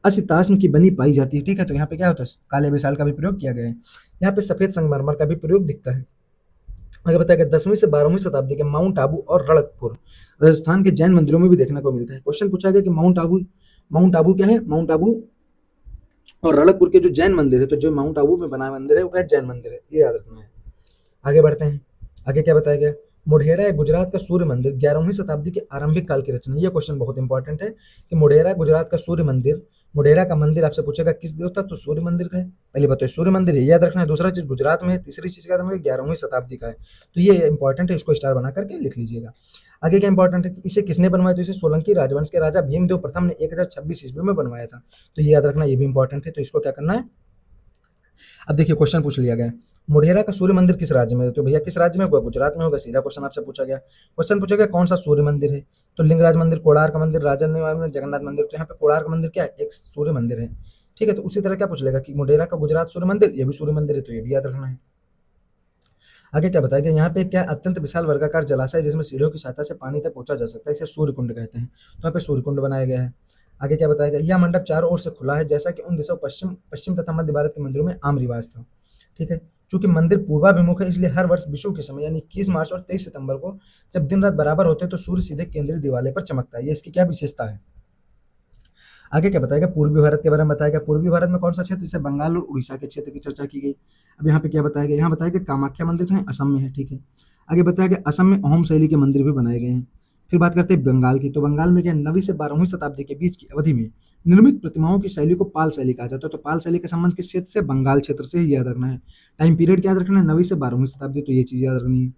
असितास्म की बनी पाई जाती है। ठीक है, तो यहाँ पे क्या होता है, काले बेसाल्ट का भी प्रयोग किया गया है। यहाँ पे सफेद संगमरमर का भी प्रयोग दिखता है। आगे बताया गया 10वीं से 12वीं शताब्दी के माउंट आबू और रणकपुर राजस्थान के जैन मंदिरों में भी देखने को मिलता है। क्वेश्चन पूछा गया कि माउंट आबू क्या है, माउंट आबू और रणकपुर के जो जैन मंदिर है, तो जो माउंट आबू में बना मंदिर है वो क्या जैन मंदिर है, ये याद रखना है। आगे बढ़ते हैं, आगे क्या बताया गया, मोढेरा गुजरात का सूर्य मंदिर 11वीं शताब्दी के आरंभिक काल की रचना। ये क्वेश्चन बहुत इंपॉर्टेंट है कि मोढेरा गुजरात का सूर्य मंदिर, मोढेरा का मंदिर आपसे पूछेगा किस देवता, तो सूर्य मंदिर का है। पहले बताओ सूर्य मंदिर है, याद रखना है। दूसरा चीज गुजरात में है, तीसरी चीज क्या है 11वीं शताब्दी का है। तो ये इंपॉर्टेंट है, इसको स्टार बना करके लिख लीजिएगा। आगे क्या इंपॉर्टेंट है कि इसे किसने बनवाया, तो इसे सोलंकी राजवंश के राजा भीमदेव प्रथम ने 1026 ईस्वी में बनवाया था। तो ये याद रखना, ये भी इंपॉर्टेंट है। तो इसको क्या करना है, अब देखिए क्वेश्चन पूछ लिया गया मोढेरा का सूर्य मंदिर किस राज्य में है, तो भैया किस राज्य में होगा, गुजरात में होगा। सीधा क्वेश्चन आपसे पूछा गया। क्वेश्चन पूछा गया कौन सा सूर्य मंदिर है, तो लिंगराज मंदिर, कोणार्क मंदिर, राजन जगन्नाथ मंदिर। तो यहाँ पे कोणार्क मंदिर क्या है, एक सूर्य मंदिर है। ठीक है, तो उसी तरह क्या पूछ लेगा कि मोढेरा का गुजरात सूर्य मंदिर, ये भी सूर्य मंदिर है, तो ये भी याद रखना है। आगे क्या बताया गया, यहाँ पे क्या अत्यंत विशाल वर्गाकार जलाशय जिसमें सीढ़ियों की सहायता से पानी तक पहुंचा जा सकता है, इसे सूर्य कुंड कहते हैं। तो यहाँ पे सूर्य कुंड बनाया गया है। आगे क्या बताया गया, यह मंडप चारों ओर से खुला है जैसा कि उन दिशा पश्चिम तथा मध्य भारत के मंदिरों में आम रिवाज था। ठीक है, चूंकि मंदिर पूर्वाभिमुख है इसलिए हर वर्ष विषु के समय यानी 21 मार्च और 23 सितंबर को जब दिन रात बराबर होते हैं तो सूर्य सीधे केंद्रीय दिवाले पर चमकता है। ये इसकी क्या विशेषता है। आगे क्या बताएगा, पूर्वी भारत के बारे में बताएगा। पूर्वी भारत में कौन सा क्षेत्र, जैसे बंगाल और उड़ीसा के क्षेत्र की चर्चा की गई। अब यहाँ पे क्या बताया गया, यहाँ बताया गया कामाख्या मंदिर कहाँ है, असम में है। ठीक है, आगे बताया गया असम में अहोम शैली के मंदिर भी बनाए गए हैं। फिर बात करते हैं बंगाल की, तो बंगाल में क्या 9वीं से 12वीं शताब्दी के बीच की अवधि में निर्मित प्रतिमाओं की शैली को पाल शैली कहा जाता है। तो पाल शैली का संबंध किस क्षेत्र से, बंगाल क्षेत्र से ही याद रखना है। टाइम पीरियड क्या याद रखना है, 9वीं से 12वीं शताब्दी, तो ये चीज याद रखनी है।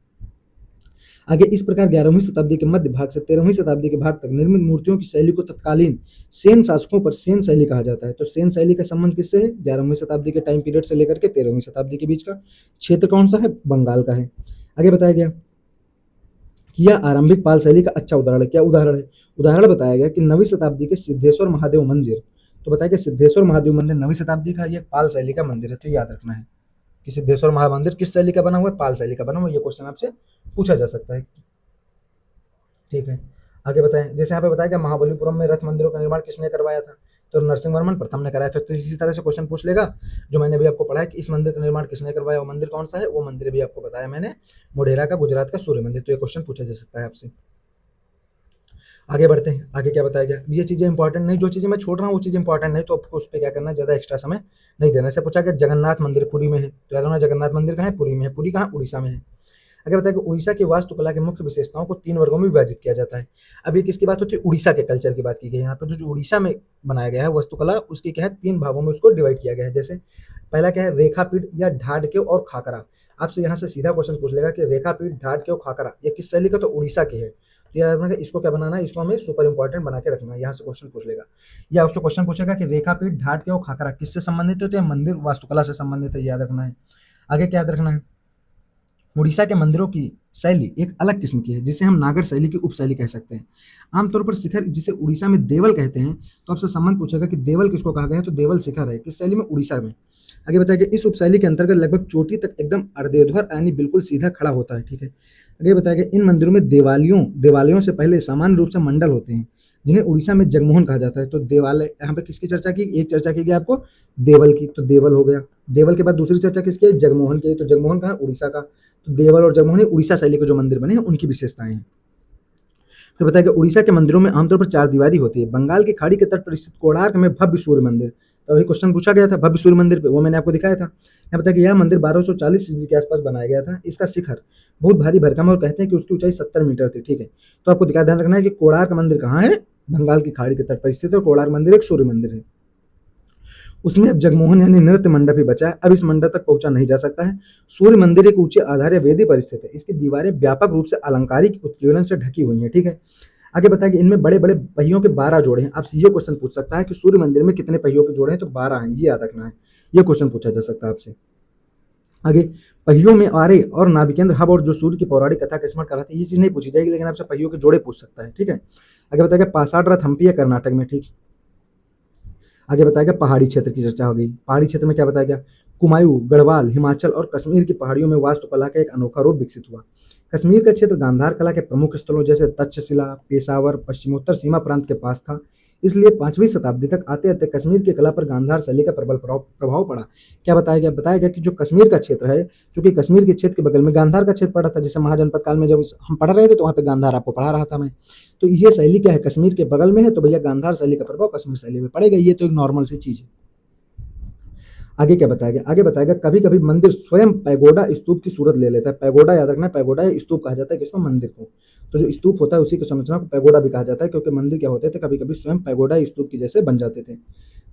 आगे इस प्रकार 11वीं शताब्दी के मध्य भाग से 13वीं शताब्दी के भाग तक निर्मित मूर्तियों की शैली को तत्कालीन सेन शासकों पर सेन शैली कहा जाता है। तो सेन शैली का संबंध किससे है, 11वीं शताब्दी के टाइम पीरियड से लेकर के 13वीं शताब्दी के बीच का। क्षेत्र कौन सा है, बंगाल का है। आगे बताया गया कि यह आरंभिक पाल शैली का अच्छा उदाहरण है। क्या उदाहरण है, उदाहरण बताया गया कि 9वीं शताब्दी के सिद्धेश्वर महादेव मंदिर, तो बताया कि सिद्धेश्वर महादेव मंदिर 9वीं शताब्दी का, यह पाल शैली का मंदिर है। तो याद रखना है कि सिद्धेश्वर महामंदिर किस शैली का बना हुआ है, पाल शैली का बना हुआ है। ये क्वेश्चन आपसे पूछा जा सकता है। ठीक है, आगे बताएं, जैसे यहाँ पे बताया गया महाबलीपुरम में रथ मंदिरों का निर्माण किसने करवाया था, तो नरसिंहवर्मन प्रथम ने कराया था। तो इसी तरह से क्वेश्चन पूछ लेगा जो मैंने भी आपको पढ़ा है कि इस मंदिर का निर्माण किसने करवाया, वो मंदिर कौन सा है, वो मंदिर भी आपको बताया मैंने, मोढेरा का गुजरात का सूर्य मंदिर। तो ये क्वेश्चन पूछा जा सकता है आपसे। आगे बढ़ते हैं, आगे क्या बताया गया, ये चीजें इंपॉर्टेंट नहीं, जो चीजें मैं छोड़ रहा हूँ वो चीज इंपॉर्टेंट नहीं, तो आपको उस पर क्या करना है, ज्यादा एक्स्ट्रा समय नहीं देना। से पूछा गया जगन्नाथ मंदिर पुरी में है, तो याद रखना जगन्नाथ मंदिर कहाँ है, पुरी में है। पुरी कहाँ, उड़ीसा में है। आगे बताएगा उड़ीसा की वास्तुकला की मुख्य विशेषताओं को 3 वर्गों में विभाजित किया जाता है। अब ये किसकी बात होती है? उड़ीसा के कल्चर की बात की गई है। यहाँ पे जो उड़ीसा में बनाया गया है वास्तुकला, उसकी क्या है, 3 भागों में उसको डिवाइड किया गया है। जैसे पहला क्या है, रेखापीठ या ढाढ़ और खाकरा। आपसे यहाँ से सीधा क्वेश्चन पूछ लेगा कि रेखापीठ, ढाढ़ और खाकरा ये किस शैली का? तो उड़ीसा के है। तो याद रखना इसको क्या बनाना है, इसको हमें सुपर इंपॉर्टेंट बना के रखना है, यहाँ से क्वेश्चन पूछ लेगा। या आपसे क्वेश्चन पूछेगा कि रेखापीठ, ढाढ़ और खाकरा किससे संबंधित है? तो ये मंदिर वास्तुकला से संबंधित है, याद रखना है। आगे क्या याद रखना है, उड़ीसा के मंदिरों की शैली एक अलग किस्म की है, जिसे हम नागर शैली की उपशैली कह सकते हैं। आमतौर पर शिखर, जिसे उड़ीसा में देवल कहते हैं, तो आपसे संबंध पूछेगा कि देवल किसको कहा गया है? तो देवल शिखर है किस शैली में? उड़ीसा में। आगे बताया गया इस उपशैली के अंतर्गत लगभग चोटी तक एकदम अर्धेध्वर यानी बिल्कुल सीधा खड़ा होता है, ठीक है। आगे बताया गया इन मंदिरों में देवालयों से पहले सामान्य रूप से मंडल होते हैं, जिन्हें उड़ीसा में जगमोहन कहा जाता है। तो देवालय, यहाँ पे किसकी चर्चा की? एक चर्चा की गई आपको देवल की, तो देवल हो गया। देवल के बाद दूसरी चर्चा किसकी है? जगमोहन की। तो जगमोहन कहाँ? उड़ीसा का। तो देवल और जगमोहन उड़ीसा शैली के जो मंदिर बने हैं उनकी विशेषताएं हैं। फिर बताया उड़ीसा के मंदिरों में आमतौर पर 4 दीवारी होती है। बंगाल की खाड़ी के तट पर स्थित कोणार्क में भव्य सूर्य मंदिर, तो अभी क्वेश्चन पूछा गया था भव्य सूर्य मंदिर पे, वो मैंने आपको दिखाया था। यहाँ बताया कि यह मंदिर 1240 ईस्वी के आसपास बनाया गया था। इसका शिखर बहुत भारी भरकम है और कहते हैं कि उसकी ऊंचाई 70 मीटर थी, ठीक है। तो आपको ध्यान रखना है कि कोणार्क मंदिर कहाँ है? बंगाल की खाड़ी के तट पर स्थित है। और कोणार्क मंदिर एक सूर्य मंदिर है। उसमें अब जगमोहन यानी नृत्य मंडप ही बचा है। अब इस मंडप तक पहुंचा नहीं जा सकता है। सूर्य मंदिर एक ऊंचे आधार या वेदी पर स्थित है। इसकी दीवारें व्यापक रूप से अलंकारिक उत्कीर्णन से ढकी हुई हैं, ठीक है। आगे बताया कि इनमें बड़े बड़े पहियों के 12 जोड़े हैं। आपसे ये क्वेश्चन पूछ सकता है कि सूर्य मंदिर में कितने पहियों के जोड़े हैं? तो 12 हैं, ये याद रखना है। ये क्वेश्चन पूछा जा सकता है आपसे। आगे पहियों में आरे और नाभिकेंद्र, हब और जो सूर्य की पौराणिक कथा का स्मरण कराते हैं, ये चीज नहीं पूछी जाएगी, लेकिन आपसे पहियों के जोड़े पूछ सकता है, ठीक है। आगे बताया पाषाण रथ हम्पी है कर्नाटक में, ठीक। आगे बताया पहाड़ी क्षेत्र की चर्चा हो गई। पहाड़ी क्षेत्र में क्या बताया गया? कुमायूं, गढ़वाल, हिमाचल और कश्मीर की पहाड़ियों में वास्तुकला का एक अनोखा रूप विकसित हुआ। कश्मीर का क्षेत्र गांधार कला के प्रमुख स्थलों जैसे तक्षशिला, पेशावर, पश्चिमोत्तर सीमा प्रांत के पास था। इसलिए 5वीं शताब्दी तक आते आते कश्मीर की कला पर गांधार शैली का प्रबल प्रभाव पड़ा। क्या बताया गया? बताया गया कि जो कश्मीर का क्षेत्र है, चूंकि कश्मीर के क्षेत्र के बगल में गांधार का क्षेत्र पड़ा था, जैसे महाजनपद काल में जब हम पढ़ रहे थे तो वहाँ पे गांधार आपको पढ़ा रहा था मैं। तो ये शैली क्या है? कश्मीर के बगल में है, तो भैया गांधार शैली का प्रभाव कश्मीर शैली में पड़ेगा। ये तो एक नॉर्मल सी चीज है। आगे क्या बताएगा? आगे बताएगा कभी कभी मंदिर स्वयं पैगोडा स्तूप की सूरत ले लेता है। पैगोडा याद रखना है, पैगोडा या स्तूप कहा जाता है किसको? मंदिर को। तो जो स्तूप होता है उसी की संरचना को पैगोडा भी कहा जाता है, क्योंकि मंदिर क्या होते थे, कभी कभी स्वयं पैगोडा स्तूप की जैसे बन जाते थे।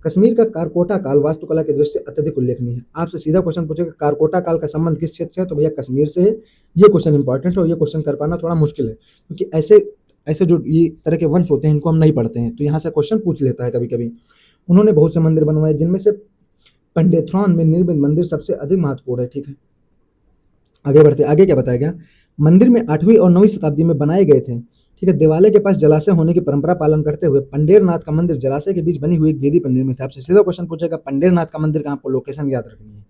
कश्मीर का कारकोटा काल वास्तुकला के दृष्टि से अत्यधिक उल्लेखनीय है। आपसे सीधा क्वेश्चन पूछेगा कारकोटा काल का संबंध किस क्षेत्र से है? तो भैया कश्मीर से है। ये क्वेश्चन इंपॉर्टेंट है और ये क्वेश्चन कर पाना थोड़ा मुश्किल है, क्योंकि ऐसे ऐसे जो ये इस तरह के वंश होते हैं इनको हम नहीं पढ़ते हैं, तो यहाँ से क्वेश्चन पूछ लेता है कभी कभी। उन्होंने बहुत से मंदिर बनवाए, जिनमें से पंडेथ्रॉन में निर्मित मंदिर सबसे अधिक महत्वपूर्ण है, ठीक है। आगे बढ़ते, आगे क्या बताया गया? मंदिर में 8वीं और 9वीं शताब्दी में बनाए गए थे, ठीक है। देवालय के पास जलाशय होने की परंपरा पालन करते हुए पंडेरनाथ का मंदिर जलाशय के बीच बनी हुई एक वेदी पर निर्मित है। आपसे सीधा क्वेश्चन पूछेगा पंडेरनाथ का मंदिर का, आपको लोकेशन याद रखनी है।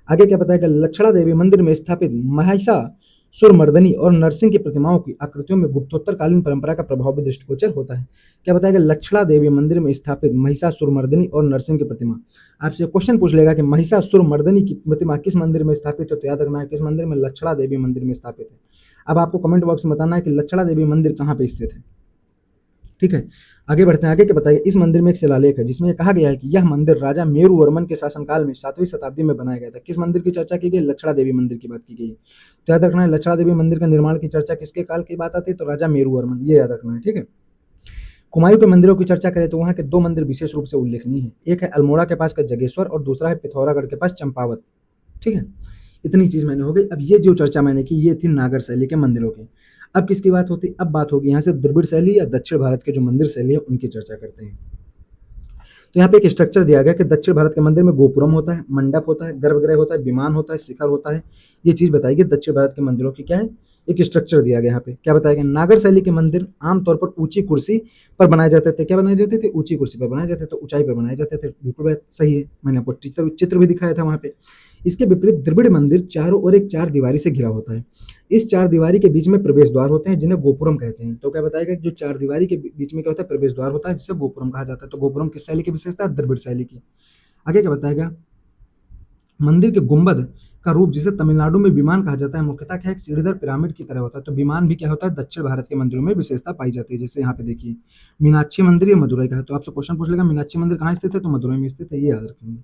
आगे क्या बताएगा? लक्षणा देवी मंदिर में स्थापित महिषासुरमर्दिनी और नरसिंह की प्रतिमाओं की आकृतियों में गुप्तोत्तरकालीन परंपरा का प्रभाव भी दृष्टिगोचर होता है। क्या बताएगा? लक्षणा देवी मंदिर में स्थापित महिषासुरमर्दिनी और नरसिंह की प्रतिमा। आपसे क्वेश्चन पूछ लेगा कि महिषासुरमर्दिनी की प्रतिमा किस मंदिर में स्थापित है? तो याद रखना है किस मंदिर में? लक्षणा देवी मंदिर में स्थापित है। अब आपको कमेंट बॉक्स में बताना है कि लक्षणा देवी मंदिर कहाँ पे स्थित है, ठीक है। आगे बढ़ते हैं। आगे क्या बताइए? इस मंदिर में एक शिलालेख है जिसमें कहा गया है कि यह मंदिर राजा मेरुवर्मन के शासनकाल में 7वीं शताब्दी में बनाया गया था। किस मंदिर की चर्चा की गई? लक्षणा देवी मंदिर की बात की गई है। तो याद रखना है लक्षणा देवी मंदिर का निर्माण की चर्चा किसके काल की बात आती है? तो राजा मेरुवर्मन, ये याद रखना है, ठीक है। कुमायूं के मंदिरों की चर्चा करें तो वहाँ के 2 मंदिर विशेष रूप से उल्लेखनीय है। एक है अल्मोड़ा के पास का जगेश्वर और दूसरा है पिथौरागढ़ के पास चंपावत, ठीक है। इतनी चीज मैंने हो गई। अब ये जो चर्चा मैंने की ये थी नागर शैली के मंदिरों की। अब किसकी बात होती? अब बात होगी यहाँ से द्रविड़ शैली या दक्षिण भारत के जो मंदिर शैली है उनकी चर्चा करते हैं। तो यहाँ पे एक स्ट्रक्चर दिया गया कि दक्षिण भारत के मंदिर में गोपुरम होता है, मंडप होता है, गर्भगृह होता है, विमान होता है, शिखर होता है। ये चीज बताइए दक्षिण भारत के मंदिरों की क्या है, एक स्ट्रक्चर दिया गया। यहाँ पे क्या बताया गया? नागर शैली के मंदिर आमतौर पर ऊंची कुर्सी पर बनाए जाते थे। क्या बनाए जाते थे? ऊंची कुर्सी पर बनाए जाते थे, ऊंचाई पर बनाए जाते थे। बिल्कुल बात सही है, मैंने आपको चित्र भी दिखाया था वहाँ पे। इसके विपरीत द्रविड़ मंदिर चारों ओर एक 4 दीवारी से घिरा होता है। इस 4 दीवारी के बीच में प्रवेश द्वार होते हैं जिन्हें गोपुरम कहते हैं। तो क्या बताएगा? जो 4 दीवारी के बीच में क्या होता है? प्रवेश द्वार होता है जिसे गोपुरम कहा जाता है। तो गोपुरम किस शैली की विशेषता है? द्रविड़ शैली की। आगे क्या बताएगा? मंदिर के गुंबद का रूप जिसे तमिलनाडु में विमान कहा जाता है मुख्यतः क्या है? एक सीढ़ीदार पिरामिड की तरह होता है। तो विमान भी क्या होता है? दक्षिण भारत के मंदिरों में विशेषता पाई जाती है। जैसे यहाँ पे देखिए मीनाक्षी मंदिर ये मदुरई का है। तो आपसे क्वेश्चन पूछ लेगा मीनाक्षी मंदिर कहाँ स्थित है? तो मदुरई में स्थित है, ये याद रखेंगे।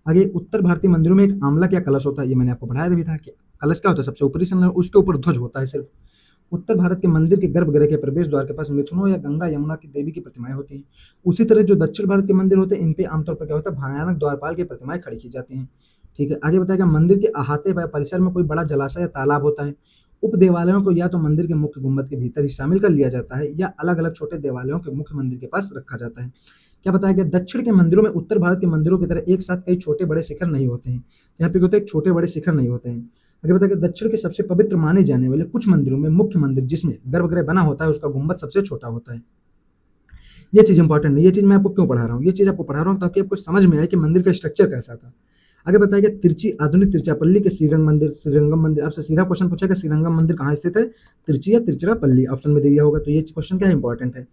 आगे उत्तर भारतीय मंदिरों में एक आमलक या कलश होता है। ये मैंने आपको पढ़ाया भी था कि कलश क्या होता है, सबसे ऊपरी संलग्न, उसके ऊपर ध्वज होता है सिर्फ। उत्तर भारत के मंदिर के गर्भगृह के प्रवेश द्वार के पास मिथुनों या गंगा यमुना की देवी की प्रतिमाएं होती हैं। उसी तरह जो दक्षिण भारत के मंदिर होते हैं, इन पे आमतौर पर क्या होता है, भयानक द्वारपाल की प्रतिमाएं खड़ी की जाती हैं। ठीक है, आगे बताएगा, मंदिर के अहाते व परिसर में कोई बड़ा जलाशय या तालाब होता है। उप देवालयों को या तो मंदिर के मुख्य गुंबद के भीतर ही शामिल कर लिया जाता है या अलग अलग छोटे देवालयों के मुख्य मंदिर के पास रखा जाता है। क्या बताया गया, दक्षिण के मंदिरों में उत्तर भारत के मंदिरों की तरह एक साथ कई छोटे बड़े शिखर नहीं होते हैं। यहाँ पे क्या होता है, छोटे बड़े शिखर नहीं होते हैं। आगे बताया गया, दक्षिण के सबसे पवित्र माने जाने वाले कुछ मंदिरों में मुख्य मंदिर जिसमें गर्भगृह बना होता है, उसका गुंबद सबसे छोटा होता है। ये चीज इंपॉर्टेंट है, ये चीज मैं आपको क्यों पढ़ा रहा हूँ, ये चीज आपको पढ़ा रहा हूँ ताकि आपको समझ में आए कि मंदिर का स्ट्रक्चर कैसा था। आगे बताया गया, तिरची आधुनिक तिरचापल्ली के श्रीरंग मंदिर, श्रीरंगम मंदिर, आपसे सीधा क्वेश्चन पूछेगा श्रीरंगम मंदिर कहाँ स्थित है, तिरची या तिरचिरापल्ली, ऑप्शन में दिया होगा। तो ये क्वेश्चन क्या है, इंपॉर्टेंट है।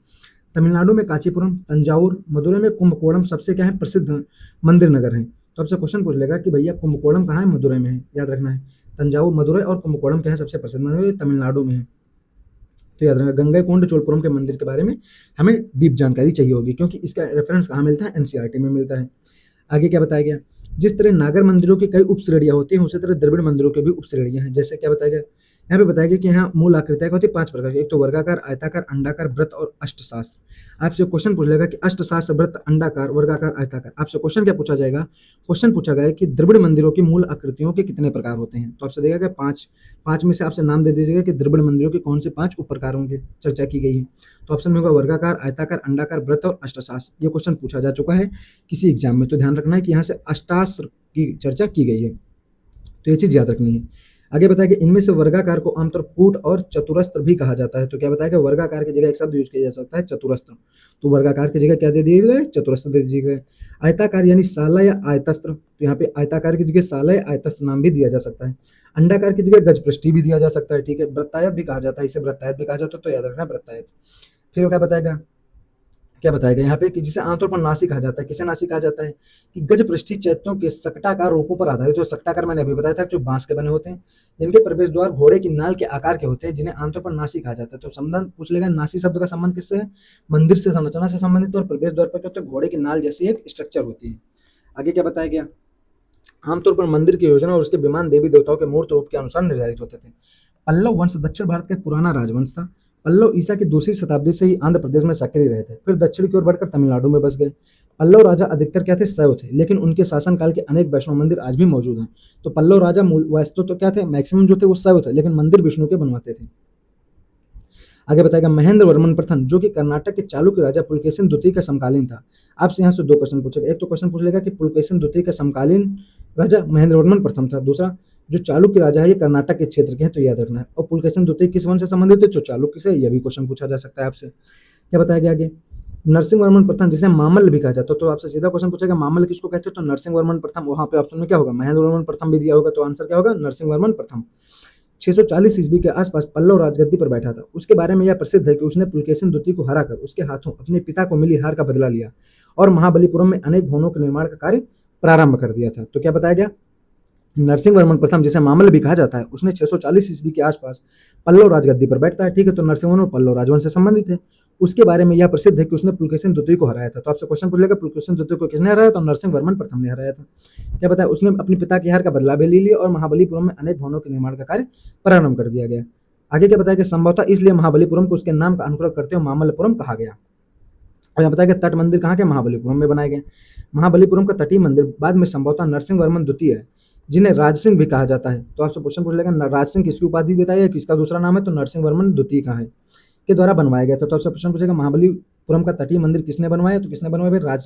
तमिलनाडु में कांचीपुरम, तंजाउर, मदुरई में कुंभकोणम सबसे क्या है, प्रसिद्ध मंदिर नगर है। तो आपसे क्वेश्चन पूछ लेगा कि भैया कुंभकोणम कहाँ है, मदुरई में है, याद रखना है। तंजाउर, मदुरई और कुंभकोणम क्या है, सबसे प्रसिद्ध मंदिर तमिलनाडु में है। तो याद रखना, गंगईकोंड चोलपुरम के मंदिर के बारे में हमें डीप जानकारी चाहिए होगी, क्योंकि इसका रेफरेंस कहाँ मिलता है, एनसीईआरटी में मिलता है। आगे क्या बताया गया, जिस तरह नागर मंदिरों की कई उपश्रेणियां होती हैं, उसी तरह द्रविड़ मंदिरों की भी उपश्रेणियां हैं। जैसे क्या बताया गया, यहाँ पे बताया गया कि यहाँ मूल आकृतियां होती है 5 प्रकार की, एक तो वर्गाकार, आयताकार, अंडाकार, वृत्त और अष्टशास्त्र। आपसे क्वेश्चन पूछ लेगा कि अष्टशास्त्र, वृत्त, अंडाकार, वर्गाकार, आयताकार, आपसे क्वेश्चन क्या पूछा जाएगा, क्वेश्चन पूछा गया कि द्रविड़ मंदिरों की मूल आकृतियों के कितने प्रकार होते हैं। तो आपसे देगा कि 5 में से आपसे नाम दे दीजिएगा कि द्रविड़ मंदिरों के कौन से 5 उप प्रकारों की चर्चा की गई है। तो ऑप्शन में होगा वर्गाकार, आयताकार, अंडाकार, वृत्त और अष्टशास्त्र। ये क्वेश्चन पूछा जा चुका है किसी एग्जाम में, तो ध्यान रखना है कि यहाँ से अष्टास्त्र की चर्चा की गई है, तो ये चीज याद रखनी है। आगे बताया कि इनमें से वर्गाकार को आमतौर कूट और चतुरस्त्र भी कहा जाता है। तो क्या बताया कि वर्गाकार की जगह एक शब्द यूज किया जा सकता है, चतुरस्त्र। तो वर्गाकार की जगह क्या दे दिए गए, चतुरस्त्र दे दिए गए। आयताकार यानी साला या आयतस्त्र, तो यहाँ पे आयताकार की जगह साला या आयतस्त्र नाम भी दिया जा सकता है। अंडाकार की जगह गजपृष्ठी भी दिया जा सकता है। ठीक है, वृत्तायत भी कहा जाता है, इसे वृत्तायत भी कहा जाता है, तो याद रखना वृत्तायत। फिर क्या बताएगा, क्या बताएगा यहाँ पे कि जिसे आमतौर पर नासी कहा जाता है। किसे नासी कहा जाता है, कि गजपृष्ठी चैत्यों के सक्टाकार रूपों पर आधारित। तो सक्टाकार मैंने अभी बताया था, जो बांस के बने होते हैं, जिनके प्रवेश द्वार घोड़े की नाल के आकार के होते हैं, जिन्हें आमतौर पर नासी कहा जाता है। तो संबंध पूछ लेगा, नासी शब्द का संबंध किससे है, मंदिर से, संरचना से संबंधित, और प्रवेश द्वार पर क्या होता है, घोड़े की नाल जैसी एक स्ट्रक्चर होती है। आगे क्या बताया गया, आमतौर पर मंदिर की योजना और उसके विमान देवी देवताओं के मूर्त रूप के अनुसार निर्धारित होते थे। पल्लव वंश दक्षिण भारत का पुराना राजवंश था। पल्लव ईसा की 2वीं शताब्दी से ही आंध्र प्रदेश में सक्रिय रहे थे, फिर दक्षिण की ओर बढ़कर तमिलनाडु में बस गए। पल्लव राजा अधिकतर क्या थे, शैव थे, लेकिन उनके शासनकाल के अनेक वैष्णव मंदिर आज भी मौजूद हैं। तो पल्लव राजा मूल वैष्णव तो क्या थे, मैक्सिमम जो थे वो शैव थे, लेकिन मंदिर विष्णु के बनवाते थे। आगे बताएगा, महेंद्र वर्मन प्रथम, जो कि कर्नाटक के चालुक्य राजा पुलकेशिन द्वितीय का समकालीन था। आपसे यहाँ से 2 क्वेश्चन पूछेगा, एक तो क्वेश्चन पूछ लेगा कि पुलकेशिन द्वितीय का समकालीन राजा महेंद्र वर्मन प्रथम था, दूसरा जो चालुक्य राजा है ये कर्नाटक के क्षेत्र के हैं, तो याद रखना है। और पुलकेशिन द्वितीय किस वंश से संबंधित है, तो चालुक्य से, यह भी क्वेश्चन पूछा जा सकता है आपसे। क्या बताया गया आगे, नरसिंह वर्मन प्रथम, जिसे मामल्ल भी कहा जाता है, तो आपसे सीधा क्वेश्चन पूछेगा मामल्ल किसको कहते हैं, तो नरसिंह वर्मन प्रथम। वहां पे ऑप्शन में क्या होगा, महेंद्र वर्मन प्रथम भी दिया होगा, तो आंसर क्या होगा, नरसिंह वर्मन प्रथम। 640 ईस्वी के आसपास पल्लव राजगद्दी पर बैठा था। उसके बारे में यह प्रसिद्ध है कि उसने पुलकेशिन द्वितीय को हराकर उसके हाथों अपने पिता को मिली हार का बदला लिया और महाबलीपुरम में अनेक भवनों के निर्माण का कार्य प्रारंभ कर दिया था। तो क्या बताया गया, नरसिंह वर्मन प्रथम, जिसे मामल्ल भी कहा जाता है, उसने 640 ईस्वी के आसपास पल्लव राजगद्दी पर बैठता है। ठीक है, तो नरसिंह वर्मन पल्लव राजवंश से संबंधित है। उसके बारे में यह प्रसिद्ध है कि उसने पुलकेशिन द्वितीय को हराया था। तो आपसे क्वेश्चन पूछ लेगा, पुलकेशिन द्वितीय को किसने हराया, तो नरसिंह वर्मन प्रथम ने हराया था। क्या बताया, उसने अपने पिता की हार का बदला भी ले लिया और महाबलीपुरम में अनेक भवनों के निर्माण का कार्य प्रारंभ कर दिया गया। आगे क्या बताया कि संभवतः इसलिए महाबलीपुरम को उसके नाम का अनुकरण करते हुए मामल्लपुरम कहा गया। और यहाँ बताया कि तट मंदिर कहाँ के, महाबलीपुरम में बनाए गए। महाबलीपुरम का तटीय मंदिर बाद में संभवतः नरसिंह वर्मन द्वितीय है, जिन्हें राजसिंह भी कहा जाता है। तो आपसे क्वेश्चन पूछ लेगा, राजसिंह किसकी उपाधि बताइए, किसका दूसरा नाम है, तो नरसिंह वर्मन द्वितीय का है, के द्वारा बनवाया गया था। तो आपसे प्रश्न पूछेगा, महाबलीपुरम का तटीय मंदिर किसने बनवाया, तो किसने बनवाया,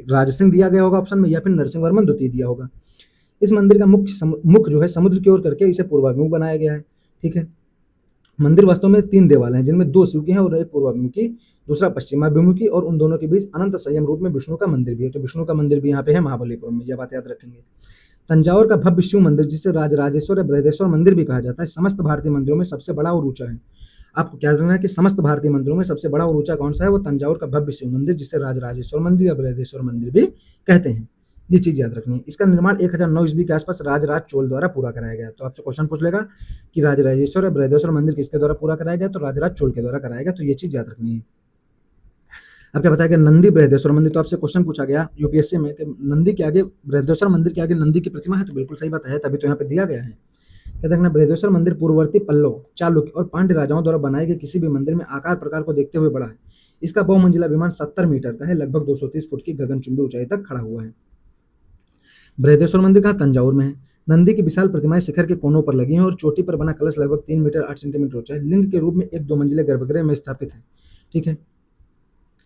राजसिंह दिया गया होगा ऑप्शन में, या फिर नरसिंह वर्मन द्वितीय दिया होगा। इस मंदिर का मुख जो है समुद्र की ओर करके इसे पूर्वाभिमुख बनाया गया है। ठीक है, मंदिर वास्तव में 3 देवालय हैं, जिनमें 2 शिव के हैं और एक पूर्वाभिमुखी, दूसरा पश्चिमाभिमुखी, और उन दोनों के बीच अनंत संयम रूप में विष्णु का मंदिर भी है। तो विष्णु का मंदिर भी यहाँ पे है महाबलीपुरम में, यह बात याद रखेंगे। तंजावुर का भव्य शिव मंदिर, जिसे राजराजेश्वर या बृहदेश्वर मंदिर भी कहा जाता है, समस्त भारतीय मंदिरों में सबसे बड़ा और ऊंचा है। आपको क्या जानना है कि समस्त भारतीय मंदिरों में सबसे बड़ा और ऊंचा कौन सा है, वो तंजावुर का भव्य शिव मंदिर, जिसे राजराजेश्वर मंदिर या बृहदेश्वर मंदिर भी कहते हैं। ये चीज याद रखनी है। इसका निर्माण 1009 ईस्वी के आसपास राजराज चोल द्वारा पूरा कराया गया। तो आपसे क्वेश्चन पूछ लेगा कि राजराजेश्वर या बृहदेश्वर मंदिर किसके द्वारा पूरा कराया गया, तो राजराज चोल के द्वारा कराया गया। तो ये चीज याद रखनी है। अब क्या बताया गया, नंदी बृहदेश्वर मंदिर। तो आपसे क्वेश्चन पूछा गया यूपीएससी में कि नंदी के आगे, बृहदेश्वर मंदिर के आगे नंदी की प्रतिमा है, तो बिल्कुल सही बात है, तभी तो यहाँ पे दिया गया है। क्या देखना, बृहदेश्वर मंदिर पूर्ववर्ती पल्लव, चालुक्य और पांड्य राजाओं द्वारा बनाए गए किसी भी मंदिर में आकार प्रकार को देखते हुए बड़ा है। इसका बहुमंजिला विमान 70 मीटर का है, लगभग 230 फुट की गगनचुंबी ऊंचाई तक खड़ा हुआ है। बृहदेश्वर मंदिर कहाँ, तंजावुर में है। नंदी की विशाल प्रतिमाएं शिखर के कोनों पर लगी हैं और चोटी पर बना कलश लगभग 3 मीटर 8 सेंटीमीटर ऊंचा है। लिंग के रूप में एक 2 मंजिले गर्भगृह में स्थापित है। ठीक है,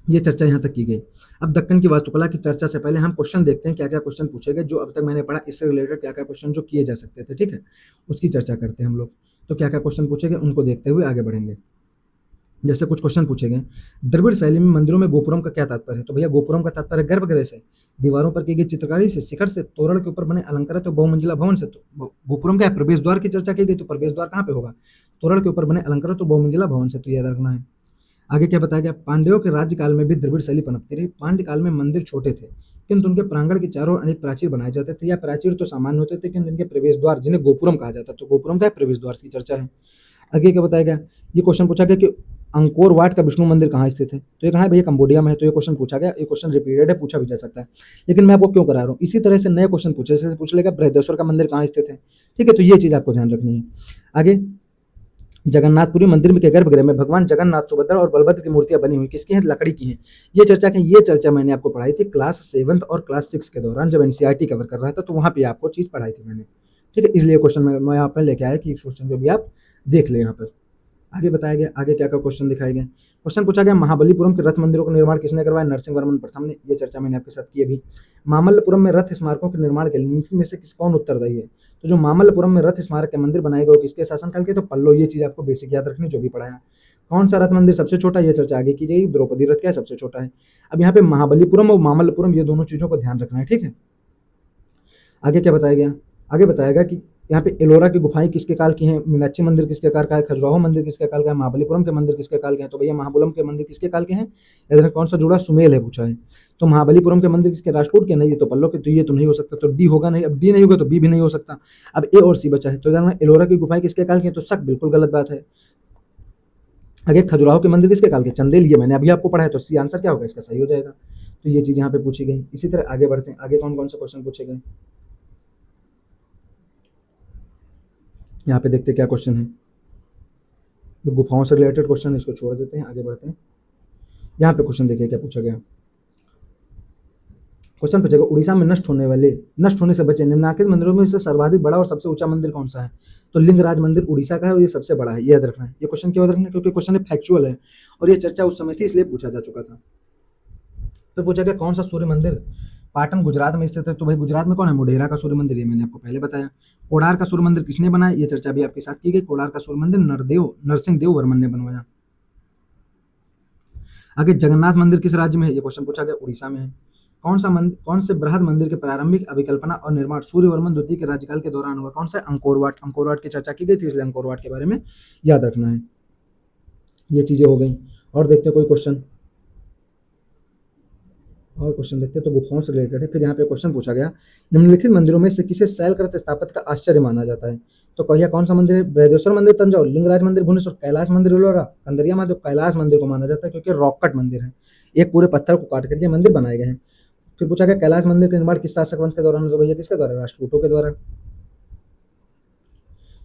ये चर्चा यहाँ तक की गई। अब दक्कन की वास्तुकला की चर्चा से पहले हम क्वेश्चन देखते हैं, क्या क्या क्वेश्चन पूछे गए जो अब तक मैंने पढ़ा, इससे रिलेटेड क्या क्या क्वेश्चन जो किए जा सकते थे। ठीक है, उसकी चर्चा करते हैं हम लोग। तो क्या क्या क्वेश्चन पूछे गए उनको देखते हुए आगे बढ़ेंगे। जैसे कुछ क्वेश्चन पूछे गए, द्रविड़ शैली में मंदिरों में गोपुरम का क्या तात्पर्य है? तो भैया गोपुरम का तात्पर्य गर्भगृह से, दीवारों पर की गई चित्रकारी से, शिखर से, तोरण के ऊपर बने अलंकृत तो बहुमंजिला भवन से। तो गोपुरम क्या है, प्रवेश द्वार की चर्चा की गई, तो प्रवेश द्वार कहाँ पे होगा, तोरण के ऊपर बने अलंकृत तो बहुमंजिला भवन से, तो याद रखना है। आगे क्या बताया गया, पांड्यों के राज्यकाल में भी द्रविड़ शैली पनपती रही। पांड्य काल में मंदिर छोटे थे किंतु उनके प्रांगण के चारों ओर अनेक प्राचीर बनाए जाते थे, या प्राचीर तो सामान्य होते थे किंतु इनके प्रवेश द्वार जिन्हें गोपुरम कहा जाता है, तो गोपुरम का है प्रवेश द्वार की चर्चा है। आगे क्या बताया गया, ये क्वेश्चन पूछा गया कि अंकोर वाट का विष्णु मंदिर कहाँ स्थित है? तो ये कहाँ है भैया, कंबोडिया में है। तो ये क्वेश्चन पूछा गया, ये क्वेश्चन रिपीटेड है, पूछा भी जा सकता है, लेकिन मैं आपको क्यों करा रहा हूँ, इसी तरह से नए क्वेश्चन पूछे, जैसे पूछ लेगा बृहदेश्वर का मंदिर कहाँ स्थित है। ठीक है, तो ये चीज आपको ध्यान रखनी है। आगे, जगन्नाथपुरी मंदिर में के गर्भगृह में भगवान जगन्नाथ, सुभद्रा और बलभद्र की मूर्तियां बनी हुई किसकी हैं, लकड़ी की हैं। ये चर्चा मैंने आपको पढ़ाई थी क्लास 7 और क्लास 6 के दौरान, जब एनसीईआरटी कवर कर रहा था, तो वहां पे आपको चीज पढ़ाई थी मैंने। ठीक है, इसलिए क्वेश्चन मैं यहाँ पर लेके आया कि क्वेश्चन जो भी आप देख लें यहाँ पर। आगे बताया गया, आगे क्या क्या क्वेश्चन दिखाए गए। क्वेश्चन पूछा गया, महाबलीपुरम के रथ मंदिरों का निर्माण किसने करवाया? नरसिंह वर्मन प्रथम ने। ये चर्चा मैंने आपके साथ की अभी। मामल्लपुरम में रथ स्मारकों के निर्माण के लिए निम्न में से कौन उत्तरदायी है? तो जो मामल्लपुरम में रथ स्मारक के मंदिर बनाए गए किसके शासनकाल के? तो पल्लव। ये चीज आपको बेसिक याद रखनी, जो भी पढ़ाया। कौन सा रथ मंदिर सबसे छोटा, ये चर्चा आगे की जाएगी। द्रौपदी रथ क्या है, सबसे छोटा है। अब यहाँ पे महाबलीपुरम और मामल्लपुरम, ये दोनों चीजों को ध्यान रखना है। ठीक है, आगे क्या बताया गया, आगे बताया गया कि यहाँ पे एलोरा की गुफाएं किसके काल की हैं, मीनाक्षी मंदिर किसके काल का है, खजुराहो मंदिर किसके काल का है, महाबलीपुरम के मंदिर किसके काल के हैं? तो भैया महाबलीपुरम के मंदिर किसके काल के हैं? इधर कौन सा जुड़ा, सुमेल है पूछा है। तो महाबलीपुरम के मंदिर किसके, राष्ट्रकूट के? नहीं, ये तो पल्लव के, तो ये तो नहीं हो सकता, तो डी होगा नहीं। अब डी नहीं होगा तो बी भी नहीं हो सकता। अब ए और सी बचा है, तो इधर एलोरा की गुफाएं किसके काल की हैं? तो शक बिल्कुल गलत बात है। आगे, खजुराहो के मंदिर किसके काल के? चंदेल। ये मैंने अभी आपको पढ़ा है, तो सी आंसर क्या होगा इसका, सही हो जाएगा। तो ये चीज यहाँ पे पूछी गई। इसी तरह आगे बढ़ते हैं, आगे कौन कौन से क्वेश्चन पूछे गए यहाँ पे देखते क्या क्वेश्चन है। जो गुफाओं से रिलेटेड क्वेश्चन, इसको छोड़ देते हैं, आगे बढ़ते हैं। यहाँ पे क्वेश्चन देखिए क्या पूछा गया। क्वेश्चन पूछेगा, उड़ीसा में नष्ट होने से बचे निम्नलिखित मंदिरों में से सर्वाधिक बड़ा और सबसे ऊंचा मंदिर कौन सा है? तो लिंगराज मंदिर उड़ीसा का है और ये सबसे बड़ा है, ये याद रखना है। ये क्वेश्चन क्यों याद रखना है, क्योंकि क्वेश्चन फैक्चुअल है और ये चर्चा उस समय थी, इसलिए पूछा जा चुका था। फिर पूछा गया, कौन सा सूर्य मंदिर पाटन गुजरात में स्थित है? तो भाई गुजरात में कौन है, मोढेरा का सूर्य मंदिर, ये मैंने आपको पहले बताया। कोडार का सूर्य मंदिर किसने बनाया? ये चर्चा भी आपके साथ की गई। कोडार का सूर्य मंदिर नरसिंह देव वर्मन ने बनवाया। आगे, जगन्नाथ मंदिर किस राज्य में है? ये क्वेश्चन पूछा गया, उड़ीसा में है। कौन से बृहद मंदिर के प्रारंभिक अभिकल्पना और निर्माण सूर्यवर्मन द्वितीय के राज्यकाल के दौरान हुआ? कौन सा? अंकोर वाट की चर्चा की गई थी, इसलिए अंकोर वाट के बारे में याद रखना है। ये चीजें हो गई। और देखते हैं कोई क्वेश्चन, और क्वेश्चन देखते हैं, तो गुफाओं से रिलेटेड है। फिर यहाँ पे क्वेश्चन पूछा गया, निम्नलिखित मंदिरों में से किसे शैलकृत स्थापत्य का आश्चर्य माना जाता है? तो कहिया कौन सा मंदिर है? बृहदेश्वर मंदिर तंजावुर, लिंगराज मंदिर भुवनेश्वर, कैलाश मंदिर एलोरा, कंदरिया महादेव। कैलाश मंदिर को माना जाता है क्योंकि रॉक कट मंदिर है, एक पूरे पत्थर को काट करके मंदिर बनाए गए हैं। फिर पूछा गया, कैलाश मंदिर का निर्माण किस शासक वंश के दौरान? तो भैया किसके द्वारा? राष्ट्रकूटों के द्वारा।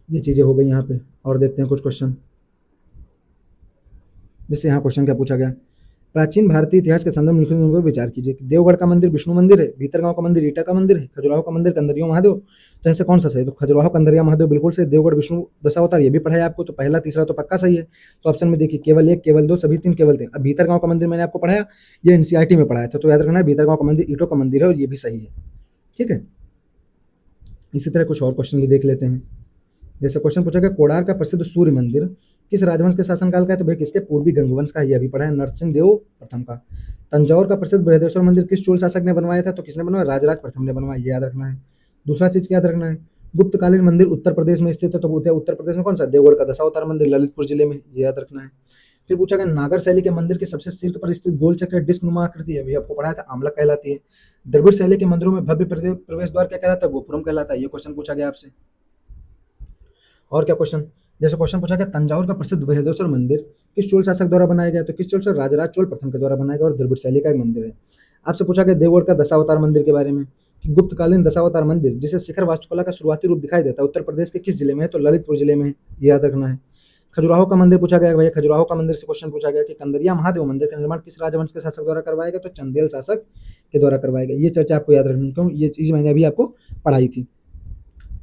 ये चीजें हो गई यहाँ पे। और देखते हैं कुछ क्वेश्चन, जैसे यहाँ क्वेश्चन क्या पूछा गया, प्राचीन भारतीय इतिहास के संदर्भ में पर विचार कीजिए। देवगढ़ का मंदिर विष्णु मंदिर है, भीतरगांव का मंदिर ईटा का मंदिर है, खजुराहो का मंदिर कंदरिया महादेव। तो ऐसे कौन सा सही? तो खजुराहो कंदरिया महादेव बिल्कुल सही। देवगढ़ विष्णु दशावतार, ये भी पढ़ाया आपको, तो पहला तीसरा तो पक्का सही है। तो ऑप्शन में देखिए, केवल 1, केवल 2, सभी 3, केवल 3। अब भीतरगांव का मंदिर मैंने आपको पढ़ाया, ये एनसीईआरटी में पढ़ाया था, तो याद रखना है भीतरगांव का मंदिर ईटों का मंदिर है और ये भी सही है। ठीक है, इसी तरह कुछ और क्वेश्चन भी देख लेते हैं। जैसे क्वेश्चन पूछा गया, कोणार्क का प्रसिद्ध सूर्य मंदिर किस राजवंश के शासनकाल का है? तो भाई किसके? पूर्वी गंगवंश का, ये अभी पढ़ा है, नरसिंह देव प्रथम का। तंजौर का प्रसिद्ध बृहदेश्वर मंदिर किस चोल शासक ने बनवाया था? तो किसने बनवाया? राजराज प्रथम ने बनवाया, ये याद रखना है। दूसरा चीज क्या याद रखना है, गुप्तकालीन मंदिर उत्तर प्रदेश में स्थित है, तो उत्तर प्रदेश में कौन सा? देवगढ़ का दशावतार मंदिर ललितपुर जिले में, ये याद रखना है। फिर पूछा गया, नागर शैली के मंदिर के सबसे शीर्ष पर स्थित गोल चक्र डिस्क नुमा आकृति है, अभी आपको पढ़ाया था, आमलक कहलाती है। द्रविड़ शैली के मंदिरों में भव्य प्रवेश द्वार क्या कहलाता है? गोपुरम कहलाता है, ये क्वेश्चन पूछा गया आपसे। और क्या क्वेश्चन, जैसे क्वेश्चन पूछा गया, तंजावुर का प्रसिद्ध बृहदेश्वर मंदिर किस चोल शासक द्वारा बनाया गया? तो किस चोल से? राजराज चोल प्रथम के द्वारा बनाया गया और द्रविड़ शैली का एक मंदिर है। आपसे पूछा गया देवगढ़ का दशावतार मंदिर के बारे में, कि गुप्तकालीन दशावतार मंदिर जिसे शिखर वास्तुकला का शुरुआती रूप दिखाई देता है उत्तर प्रदेश के किस जिले में है, तो ललितपुर जिले में है, ये याद रखना है। खजुराहो का मंदिर पूछा गया भैया, खजुराहो का मंदिर से क्वेश्चन पूछा गया कि कंदरिया महादेव मंदिर का निर्माण किस राजवंश के शासक द्वारा करवाया गया, तो चंदेल शासक के द्वारा करवाया गया। ये चर्चा आपको याद रखनी, क्यों ये चीज मैंने अभी आपको पढ़ाई थी।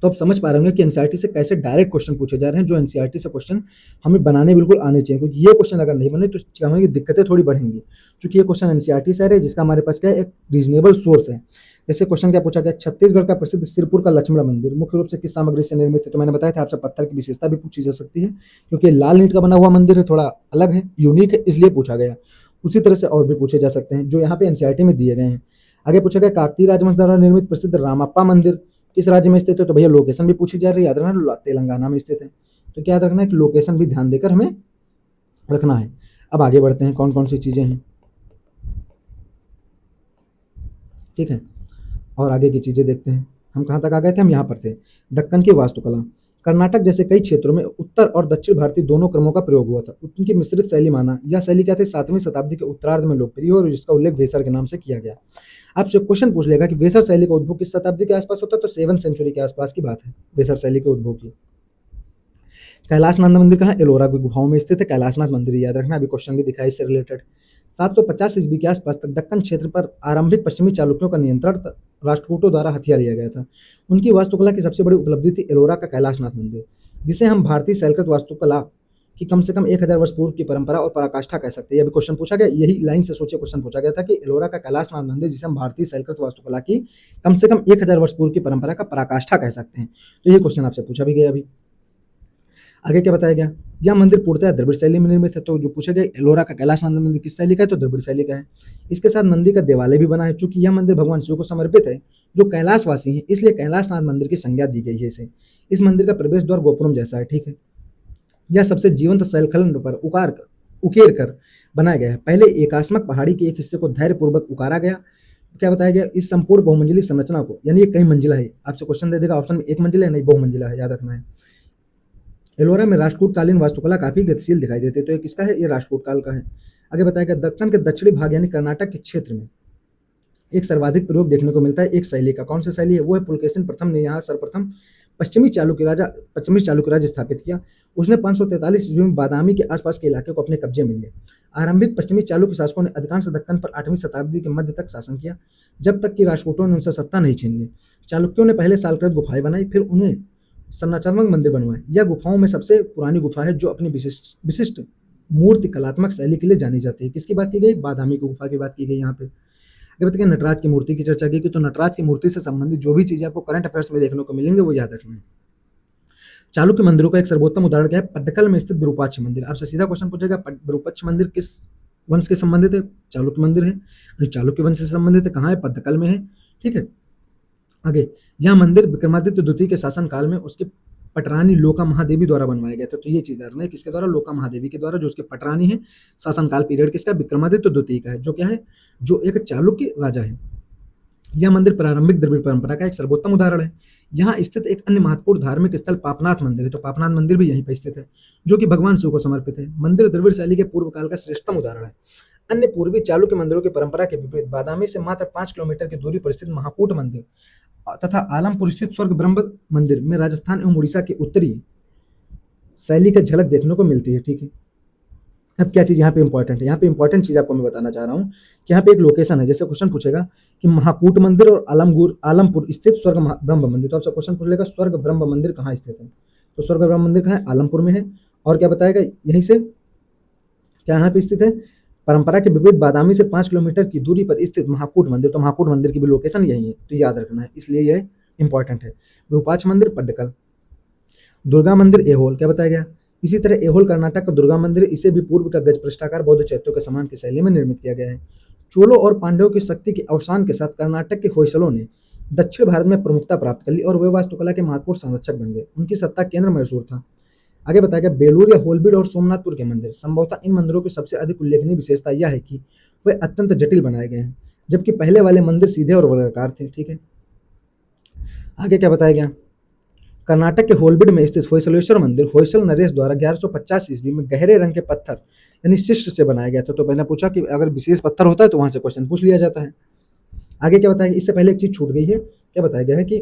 तो आप समझ पा रहे होंगे कि एनसीईआरटी से कैसे डायरेक्ट क्वेश्चन पूछे जा रहे हैं, जो एनसीईआरटी से क्वेश्चन हमें बनाने बिल्कुल आने चाहिए, क्योंकि ये क्वेश्चन अगर नहीं बने तो क्या होंगे, दिक्कतें थोड़ी बढ़ेंगी, क्योंकि ये क्वेश्चन एनसीईआरटी से आ रहे हैं जिसका हमारे पास क्या है, एक रीजनेबल सोर्स है। जैसे क्वेश्चन क्या पूछा गया, छत्तीसगढ़ का प्रसिद्ध सिरपुर का लक्ष्मण मंदिर मुख्य रूप से किस सामग्री से निर्मित है, तो मैंने बताया था आपसे पत्थर की विशेषता भी पूछी जा सकती है, क्योंकि लाल ईंट का बना हुआ मंदिर है, थोड़ा अलग है, यूनिक है, इसलिए पूछा गया। उसी तरह से और भी पूछे जा सकते हैं जो यहाँ पे एनसीईआरटी में दिए गए हैं। आगे पूछा गया काकतीय राजवंश द्वारा निर्मित प्रसिद्ध रामप्पा मंदिर किस राज्य में स्थित है, तो भैया लोकेशन भी पूछी जा रही है, याद रखना तेलंगाना में स्थित है। तो क्या याद रखना है कि लोकेशन भी ध्यान देकर हमें रखना है। अब आगे बढ़ते हैं, कौन कौन सी चीजें हैं, ठीक है, और आगे की चीजें देखते हैं। हम कहाँ तक आ गए थे, हम यहाँ पर थे, दक्कन की वास्तुकला। कर्नाटक जैसे कई क्षेत्रों में उत्तर और दक्षिण भारतीय दोनों क्रमों का प्रयोग हुआ था। उनकी मिश्रित शैली माना, यह शैली क्या थी, 7वीं शताब्दी के उत्तरार्ध में लोकप्रिय और जिसका उल्लेख वेसर के नाम से किया गया। आपसे क्वेश्चन पूछ लेगा कि वेसर शैली का उद्भव किस शताब्दी के आसपास होता है, तो 7वीं सेंचुरी के आसपास की बात है वेसर शैली के उद्भव की। कैलाशनाथ मंदिर कहाँ, एलोरा की गुफाओं में स्थित है, कैलाशनाथ मंदिर याद रखना, अभी क्वेश्चन भी दिखा इससे रिलेटेड। 750 ईस्वी के आसपास तक दक्कन क्षेत्र पर आरंभिक पश्चिमी चालुक्यों का नियंत्रण राष्ट्रकूटों द्वारा हथिया लिया गया था। उनकी वास्तुकला की सबसे बड़ी उपलब्धि थी एलोरा का कैलाशनाथ मंदिर, जिसे हम भारतीय शैलकृत वास्तुकला की कम से कम 1000 वर्ष पूर्व की परंपरा और पराकाष्ठा कह सकते हैं। अभी क्वेश्चन पूछा गया, यही लाइन से सोचे क्वेश्चन पूछा गया था कि एलोरा का कैलाशनाथ मंदिर जिसे हम भारतीय शैलकृत वास्तुकला की कम से कम 1000 वर्ष पूर्व की परंपरा का पराकाष्ठा कह सकते हैं। तो ये क्वेश्चन आपसे पूछा भी गया अभी। आगे क्या बताया गया, यह मंदिर पूर्णतः द्रविड़ शैली में निर्मित है, तो जो पूछा गया एलोरा का कैलाशनाथ मंदिर किस शैली का है, तो द्रविड़ शैली का है। इसके साथ नंदी का देवालय भी बना है, चूंकि यह मंदिर भगवान शिव को समर्पित है जो कैलाशवासी है, इसलिए कैलाशनाथ मंदिर की संज्ञा दी गई है इसे। इस मंदिर का प्रवेश द्वार गोपुरम जैसा है, ठीक है। यह सबसे जीवंत शैलखंड पर उकेर कर बनाया गया है। पहले एकास्मक पहाड़ी के एक हिस्से को धैर्यपूर्वक उकारा गया। क्या बताया गया, इस संपूर्ण बहुमंजिली संरचना को, यानी ये कई मंजिला है, आपसे क्वेश्चन दे देगा ऑप्शन में एक मंजिला है, नहीं बहुमंजिला है, याद रखना है। एलोरा में राष्ट्रकूटकालीन वास्तुकला काफी गतिशील दिखाई देती है, तो ये किसका है, ये राष्ट्रकूट काल का है। आगे बताया गया, दक्कन के दक्षिणी भाग यानी कर्नाटक के क्षेत्र में एक सर्वाधिक प्रयोग देखने को मिलता है एक शैली का, कौन सी शैली है, वो है पुलकेशिन प्रथम ने यहाँ सर्वप्रथम पश्चिमी चालुक्य राज्य स्थापित किया। उसने 543 ईस्वी में बादामी के आसपास के इलाके को अपने कब्जे में लिया। आरंभिक पश्चिमी चालुक्य शासकों ने अधिकांश दक्कन पर 8वीं शताब्दी के मध्य तक शासन किया, जब तक कि राष्ट्रकूटों ने उनसे सत्ता नहीं छीन ली। चालुक्यों ने पहले सालकृत गुफाएं बनाई, फिर उन्हें संरचनात्मक मंदिर बनवाए। यह गुफाओं में सबसे पुरानी गुफा है जो अपनी विशिष्ट मूर्ति कलात्मक शैली के लिए जानी जाती है। किसकी बात की गई, बादामी की गुफा की बात की गई यहाँ पे। आगे बताइए, नटराज की मूर्ति की चर्चा की, तो नटराज की मूर्ति से संबंधित जो भी चीजें आपको करंट अफेयर्स में देखने को मिलेंगे वो याद रखना है। चालुक्य मंदिरों का एक सर्वोत्तम उदाहरण क्या है, पट्टकल में स्थित विरूपाक्ष मंदिर। आपसे सीधा क्वेश्चन पूछेगा, विरूपाक्ष मंदिर किस वंश के संबंधित है, चालुक्य मंदिर है, चालुक्य वंश से संबंधित है, कहाँ है, पट्टकल में है, ठीक है। आगे, यह मंदिर विक्रमादित्य द्वितीय के शासन काल में उसके पटरानी लोका महादेवी द्वारा बनवाया गया था। तो ये चीज है किसके द्वारा, लोका महादेवी के द्वारा, जो उसके पटरानी है, शासनकाल पीरियड किसका, विक्रमादित्य द्वितीय का है, जो क्या है, जो एक चालुक्य राजा है। यह मंदिर प्रारंभिक द्रविड़ परंपरा का एक सर्वोत्तम उदाहरण है। यहाँ स्थित एक अन्य महत्वपूर्ण धार्मिक स्थल पापनाथ मंदिर है, तो पापनाथ मंदिर भी यहीं पर स्थित है, जो कि भगवान शिव को समर्पित है। मंदिर द्रविड़ शैली के पूर्व काल का श्रेष्ठतम उदाहरण है। अन्य पूर्वी चालुक्य मंदिरों की परंपरा के विपरीत बादामी से मात्र 5 किलोमीटर की दूरी पर स्थित महाकूट मंदिर तथा आलमपुर स्थित स्वर्ग ब्रह्म मंदिर में राजस्थान एवं उड़ीसा की उत्तरी शैली का झलक देखने को मिलती है, ठीक है। अब क्या चीज यहाँ पे इंपॉर्टेंट है, यहाँ पे इंपॉर्टेंट चीज आपको मैं बताना चाह रहा हूँ कि यहाँ पे एक लोकेशन है। जैसे क्वेश्चन पूछेगा कि महाकूट मंदिर और आलमपुर स्थित स्वर्ग ब्रह्म मंदिर, तो आपसे क्वेश्चन पूछ लेगा स्वर्ग ब्रह्म मंदिर कहाँ स्थित है, तो स्वर्ग ब्रह्म मंदिर कहाँ है, आलमपुर में है। और क्या बताएगा, यहीं से क्या यहाँ पे स्थित है, परंपरा के विपरीत बादामी से 5 किलोमीटर की दूरी पर स्थित महाकूट मंदिर, तो महाकूट मंदिर की भी लोकेशन यही है, तो याद रखना है, इसलिए यह इंपॉर्टेंट है। विरूपाक्ष मंदिर पट्टकल। दुर्गा मंदिर एहोल, क्या बताया गया, इसी तरह एहोल कर्नाटक का दुर्गा मंदिर, इसे भी पूर्व का गज पृष्ठाकार बौद्ध चैत्यों के समान की शैली में निर्मित किया गया है। चोलों और पांड्यों की शक्ति के अवसान के साथ कर्नाटक के होयसलों ने दक्षिण भारत में प्रमुखता प्राप्त कर ली और वे वास्तुकला के महत्वपूर्ण संरक्षक बन गए। उनकी सत्ता केंद्र मैसूर था। आगे बताया गया, बेलूर या होलबीड और सोमनाथपुर के मंदिर, संभवतः इन मंदिरों की सबसे अधिक उल्लेखनीय विशेषता यह है कि वे अत्यंत जटिल बनाए गए हैं, जबकि पहले वाले मंदिर सीधे और वर्गाकार थे, ठीक है। आगे क्या बताया गया, कर्नाटक के होलबीड में स्थित होयसलेश्वर मंदिर होयसल नरेश द्वारा 1150 ईस्वी में गहरे रंग के पत्थर यानी शिष्ट से बनाया गया था। तो मैंने पूछा कि अगर विशेष पत्थर होता है तो वहां से क्वेश्चन पूछ लिया जाता है। आगे क्या बताया गया, इससे पहले एक चीज छूट गई है, क्या बताया गया है कि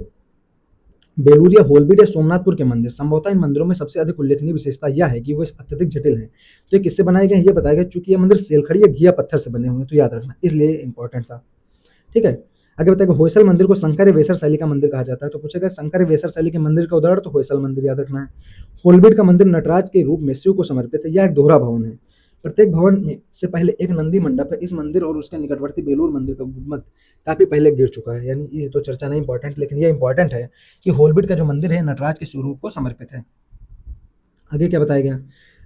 बेलूर या होलबीड या सोमनाथपुर के मंदिर, संभवतः इन मंदिरों में सबसे अधिक उल्लेखनीय विशेषता यह है कि वो अत्यधिक जटिल हैं। तो ये किससे बनाए गए हैं, ये बताया गया, चूंकि ये मंदिर सेलखड़ी या घिया पत्थर से बने हुए हैं, तो याद रखना, इसलिए इंपॉर्टेंट था। ठीक है। आगे बताएगा, होयसल मंदिर को शंकर वेसर शैली का मंदिर कहा जाता है। तो पूछेगा शंकर वेसर शैली के मंदिर का उदाहरण, तो होयसल मंदिर याद रखना है। होलबीड का मंदिर नटराज के रूप में शिव को समर्पित है, यह एक दोहरा भवन है। प्रत्येक भवन से पहले एक नंदी मंडप है। इस मंदिर और उसके निकटवर्ती बेलूर मंदिर का गुम्बद काफी पहले गिर चुका है, यानी ये तो चर्चा नहीं इंपॉर्टेंट, लेकिन ये इंपॉर्टेंट है कि होलबीड का जो मंदिर है नटराज के स्वरूप को समर्पित है। आगे क्या बताया गया,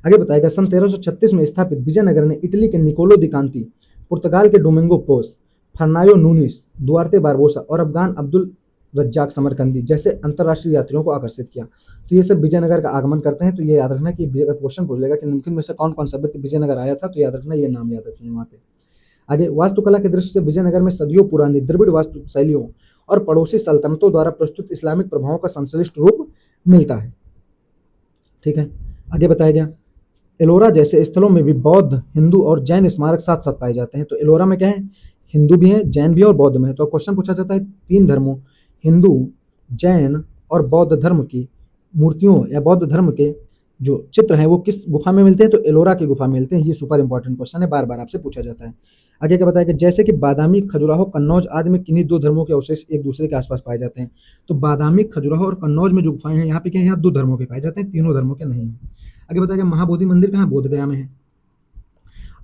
आगे बताया गया सन 1336 में स्थापित विजयनगर ने इटली के निकोलो दी कांति, पुर्तगाल के डोमिंगो पोस, फर्नायो नूनिस, दुआर्ते बारबोसा और अफगान अब्दुल रज्जाक समरकंदी जैसे अंतर्राष्ट्रीय यात्रियों को आकर्षित किया। तो ये सब विजयनगर का आगमन करते हैं। तो ये याद रखना कि अगर क्वेश्चन पूछ लेगा कि निम्नलिखित में से कौन कौन सा व्यक्ति विजयनगर आया था, तो याद रखना ये नाम याद रखना है वहाँ पे। आगे, वास्तुकला की दृष्टि से विजयनगर में सदियों पुरानी द्रविड़ वास्तु शैलियों और पड़ोसी सल्तनतों द्वारा प्रस्तुत इस्लामिक प्रभावों का संश्लिष्ट रूप मिलता है। ठीक है। आगे बताया गया, एलोरा जैसे स्थलों में भी बौद्ध, हिंदू और जैन स्मारक साथ साथ पाए जाते हैं। तो एलोरा में क्या है, हिंदू भी हैं, जैन भी हैं और बौद्ध में है। तो क्वेश्चन पूछा जाता है तीन धर्मों, हिंदू, जैन और बौद्ध धर्म की मूर्तियों या बौद्ध धर्म के जो चित्र हैं वो किस गुफा में मिलते हैं, तो एलोरा की गुफा में मिलते हैं। ये सुपर इंपॉर्टेंट क्वेश्चन है, बार बार आपसे पूछा जाता है। आगे क्या बताया कि जैसे कि बादामी, खजुराहो, कन्नौज आदि में किन्हीं दो धर्मों के अवशेष एक दूसरे के आसपास पाए जाते हैं। तो बादामी, खजुराहो और कन्नौज में जो गुफाएं हैं यहाँ पे क्या है, यहाँ दो धर्मों के पाए जाते हैं, तीनों धर्मों के नहीं है। आगे बताया गया, महाबोधि मंदिर कहाँ, बोधगया में है।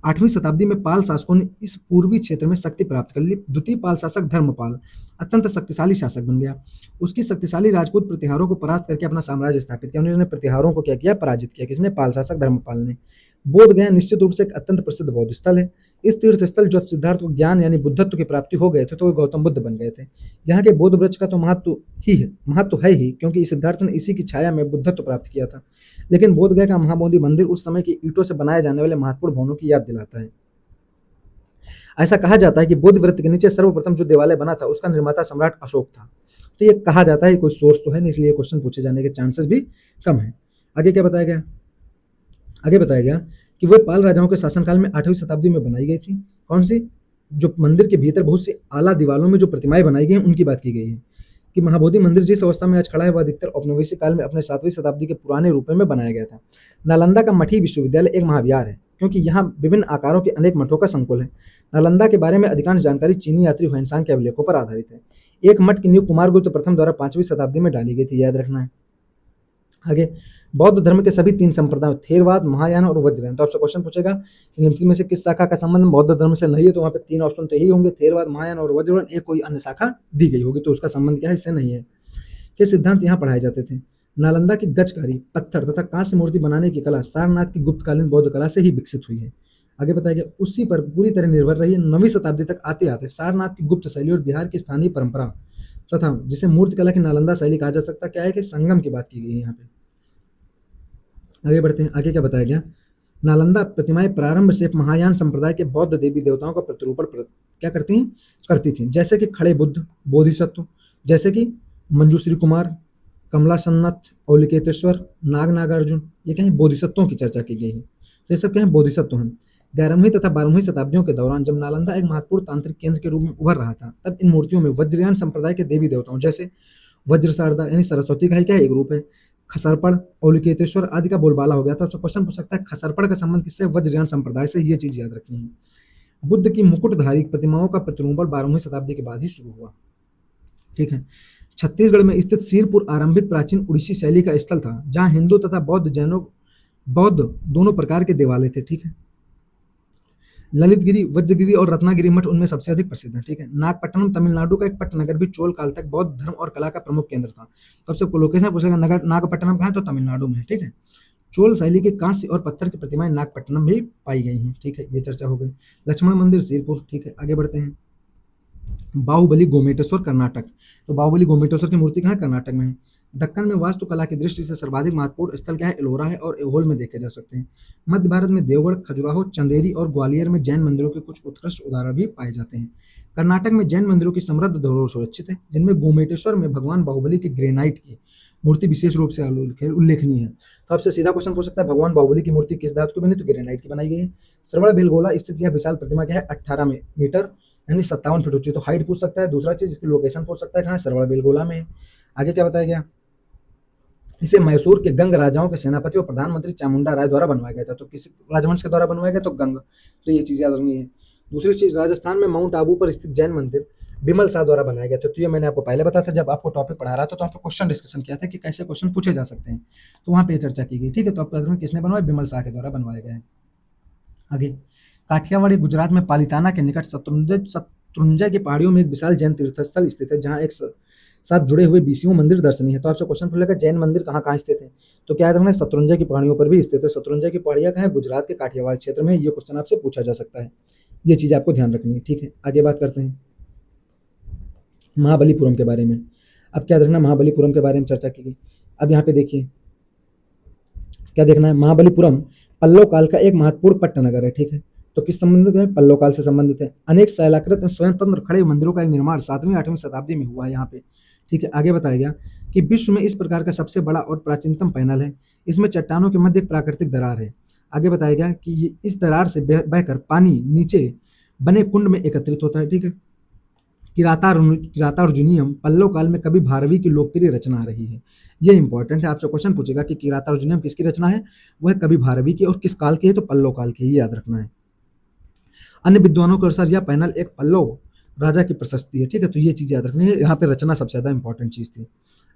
8वीं शताब्दी में पाल शासकों ने इस पूर्वी क्षेत्र में शक्ति प्राप्त कर ली। द्वितीय पाल शासक धर्मपाल अत्यंत शक्तिशाली शासक बन गया। उसकी शक्तिशाली राजपूत प्रतिहारों को परास्त करके अपना साम्राज्य स्थापित किया। उन्होंने प्रतिहारों को क्या किया, पराजित किया। किसने, पाल शासक धर्मपाल ने। बोध गया निश्चित रूप से एक अत्यंत प्रसिद्ध बौद्ध स्थल है। इस तीर्थ स्थल जब सिद्धार्थ को ज्ञान यानी बुद्धत्व की प्राप्ति हो गए थे तो वे गौतम बुद्ध बन गए थे। यहाँ के बोध वृक्ष का तो महत्व है ही, क्योंकि सिद्धार्थ ने इसी की छाया में बुद्धत्व प्राप्त किया था। लेकिन बोध गया का महाबोधि मंदिर उस समय की ईंटों से बनाए जाने वाले महत्वपूर्ण भवनों की याद दिलाता है। ऐसा कहा जाता है कि बोध वृत्त के नीचे सर्वप्रथम जो देवालय बना था उसका निर्माता सम्राट अशोक था। तो ये कहा जाता है, कोई सोर्स तो है नहीं, इसलिए क्वेश्चन पूछे जाने के चांसेस भी कम है। आगे क्या बताया गया, आगे बताया गया कि वह पाल राजाओं के शासनकाल में 8वीं शताब्दी में बनाई गई थी। कौन सी, जो मंदिर के भीतर बहुत सी आला दीवारों में जो प्रतिमाएं बनाई गई हैं उनकी बात की गई है। कि महाबोधि मंदिर जिस अवस्था में आज खड़ा है वह अधिकतर औपनिवेशिक काल में अपने 7वीं शताब्दी के पुराने रूप में बनाया गया था। नालंदा का मठी विश्वविद्यालय एक महाविहार है, क्योंकि यहाँ विभिन्न आकारों के अनेक मठों का संकुल है। नालंदा के बारे में अधिकांश जानकारी चीनी यात्री हुआनसांग के अभिलेखों पर आधारित है। एक मठ की नींव कुमारगुप्त प्रथम द्वारा 5वीं शताब्दी में डाली गई थी, याद रखना है। आगे, बौद्ध धर्म के सभी 3 संप्रदाय थेरवाद, महायान और वज्रयान। तो आपसे क्वेश्चन पूछेगा कि निम्नलिखित में से किस शाखा का संबंध बौद्ध धर्म से नहीं है, तो वहाँ पे 3 ऑप्शन तो यही होंगे, थेरवाद, महायान और वज्रयान। एक कोई अन्य शाखा दी गई होगी, तो उसका संबंध क्या है, इससे नहीं है। ये सिद्धांत यहाँ पढ़ाए जाते थे। नालंदा की गजकारी, पत्थर तथा कांस्य मूर्ति बनाने की कला सारनाथ की गुप्तकालीन बौद्ध कला से ही विकसित हुई है। आगे बताया गया, उसी पर पूरी तरह निर्भर रही है। 9वीं शताब्दी तक आते आते सारनाथ की गुप्त शैली और बिहार की स्थानीय परंपरा तथा जिसे मूर्ति कला की नालंदा शैली कहा जा सकता, क्या है कि संगम की बात की गई है यहाँ पे। आगे बढ़ते हैं, आगे क्या बताया गया, नालंदा प्रतिमाएं प्रारंभ से महायान संप्रदाय के बौद्ध देवी देवताओं का प्रतिरूपण क्या करती थी, जैसे कि खड़े बुद्ध, बोधिसत्व, जैसे कि मंजूश्री कुमार, कमला सन्नत, औलिकेतेश्वर, नाग नागार्जुन। ये क्या है, बोधिसत्वों की चर्चा की गई है। तो ये सब क्या है, बोधिसत्व हैं। 11वीं तथा 12वीं शताब्दियों के दौरान जब नालंदा एक महत्वपूर्ण तांत्रिक केंद्र के रूप में उभर रहा था, तब इन मूर्तियों में वज्रयान संप्रदाय के देवी देवताओं जैसे वज्र शारदा यानी सरस्वती का ही क्या है, एक रूप है, खसरपड़, औलिकेतेश्वर आदि का बोलबाला हो गया था। तो क्वेश्चन पूछ सकता है खसरपड़ का संबंध किससे, वज्रयान संप्रदाय से। ये चीज याद रखनी है। बुद्ध की मुकुटधारी प्रतिमाओं का प्रतिरूपण 12वीं शताब्दी के बाद ही शुरू हुआ। ठीक है। छत्तीसगढ़ में स्थित सिरपुर आरंभिक प्राचीन उड़ीसी शैली का स्थल था, जहां हिंदू तथा बौद्ध दोनों प्रकार के देवालय थे। ठीक है। ललितगिरी, वज्रगिरी और रत्नागिरी मठ उनमें सबसे अधिक प्रसिद्ध है। ठीक है। नागपट्टनम तमिलनाडु का एक पट्ट नगर भी चोल काल तक बौद्ध धर्म और कला का प्रमुख केंद्र था। तो आपसे लोकेशन पूछेगा नगर नागपट्टनम कहाँ है, तो तमिलनाडु में है। ठीक है। चोल शैली के कांस्य और पत्थर की प्रतिमाएं नागपट्टनम में पाई गई हैं। ठीक है, ये चर्चा हो गई। लक्ष्मण मंदिर सिरपुर। ठीक है, आगे बढ़ते हैं। बाहुबली गोमेटेश्वर कर्नाटक। तो बाहुबली गोमेटेश्वर की मूर्ति कहाँ है, कर्नाटक में है। दक्कन में वास्तुकला की दृष्टि से सर्वाधिक महत्वपूर्ण स्थल क्या है, एलोरा है और एहोल में देखे जा सकते हैं। मध्य भारत में देवगढ़, खजुराहो, चंदेरी और ग्वालियर में जैन मंदिरों के कुछ उत्कृष्ट उदाहरण भी पाए जाते हैं। कर्नाटक में जैन मंदिरों की समृद्ध धरोहर सुरक्षित है, जिनमें गोमेटेश्वर में भगवान बाहुबली की ग्रेनाइट की मूर्ति विशेष रूप से उल्लेखनीय है। तो आपसे सीधा क्वेश्चन पूछ सकता है, भगवान बाहुबली की मूर्ति किस धातु की बनी, तो ग्रेनाइट की बनाई गई है। श्रवण बेलगोला स्थित यह विशाल प्रतिमा क्या है, 18 मीटर यानी 57 फीट ऊंची। तो हाइट पूछ सकता है। दूसरा चीज इसकी लोकेशन पूछ सकता है, कहाँ, सरवड़ बेलगोला में है। आगे क्या बताया गया, इसे मैसूर के गंग राजाओं के सेनापति और प्रधानमंत्री चामुंडा राय द्वारा बनवाया गया था। तो किस राजवंश के द्वारा बनवाया गया, तो गंग। तो ये चीज याद रखनी है। दूसरी चीज, राजस्थान में माउंट आबू पर स्थित जैन मंदिर बिमल शाह द्वारा बनाया गया था। तो ये मैंने आपको पहले बताया था जब आपको टॉपिक पढ़ा रहा था, तो आपको क्वेश्चन डिस्कशन किया था कि कैसे क्वेश्चन पूछे जा सकते हैं, तो वहां पे चर्चा की गई। ठीक है, तो आपको याद रखना किसने बनवाया, बिमल शाह के द्वारा बनवाया गया है। आगे, काठियावाड़ गुजरात में पालिताना के निकट शत्रुंजय की पहाड़ियों में एक विशाल जैन तीर्थस्थल स्थित है, जहाँ एक साथ जुड़े हुए 20 मंदिर दर्शनीय है। तो आपसे क्वेश्चन पूछेगा जैन मंदिर कहाँ कहाँ स्थित है, तो क्या है, शत्रुंजय की पहाड़ियों पर भी स्थित है। शत्रुंजय की पहाड़ियाँ कहाँ है, गुजरात के काठियावाड़ क्षेत्र में। ये क्वेश्चन आपसे पूछा जा सकता है, ये चीज आपको ध्यान रखनी है। ठीक है, आगे बात करते हैं महाबलीपुरम के बारे में। अब क्या देखना, महाबलीपुरम के बारे में चर्चा की गई। अब यहाँ पे देखिए क्या देखना है, महाबलीपुरम पल्लव काल का एक महत्वपूर्ण पट्ट नगर है। ठीक है, तो किस संबंधित है, पल्लव काल से संबंधित है। अनेक शैलाकृत स्वयंतंत्र खड़े मंदिरों का एक निर्माण 7वीं-8वीं शताब्दी में हुआ है यहाँ पे। ठीक है, आगे बताया गया कि विश्व में इस प्रकार का सबसे बड़ा और प्राचीनतम पैनल है। इसमें चट्टानों के मध्य एक प्राकृतिक दरार है। आगे बताया गया कि ये इस दरार से बहकर पानी नीचे बने कुंड में एकत्रित होता है। ठीक है, किरातार्जुनियम पल्लव काल में कवि भारवी की लोकप्रिय रचना रही है। ये इंपॉर्टेंट है, आपसे क्वेश्चन पूछेगा कि किरातार्जुनियम किसकी रचना है, वह कवि भारवी की, और किस काल की है, तो पल्लव काल की, याद रखना है। अन्य विद्वानों के अनुसार यह पैनल एक पल्लव राजा की प्रशस्ति है। ठीक है, तो ये चीज याद रखनी है, यहाँ पे रचना सबसे ज्यादा इंपॉर्टेंट चीज थी।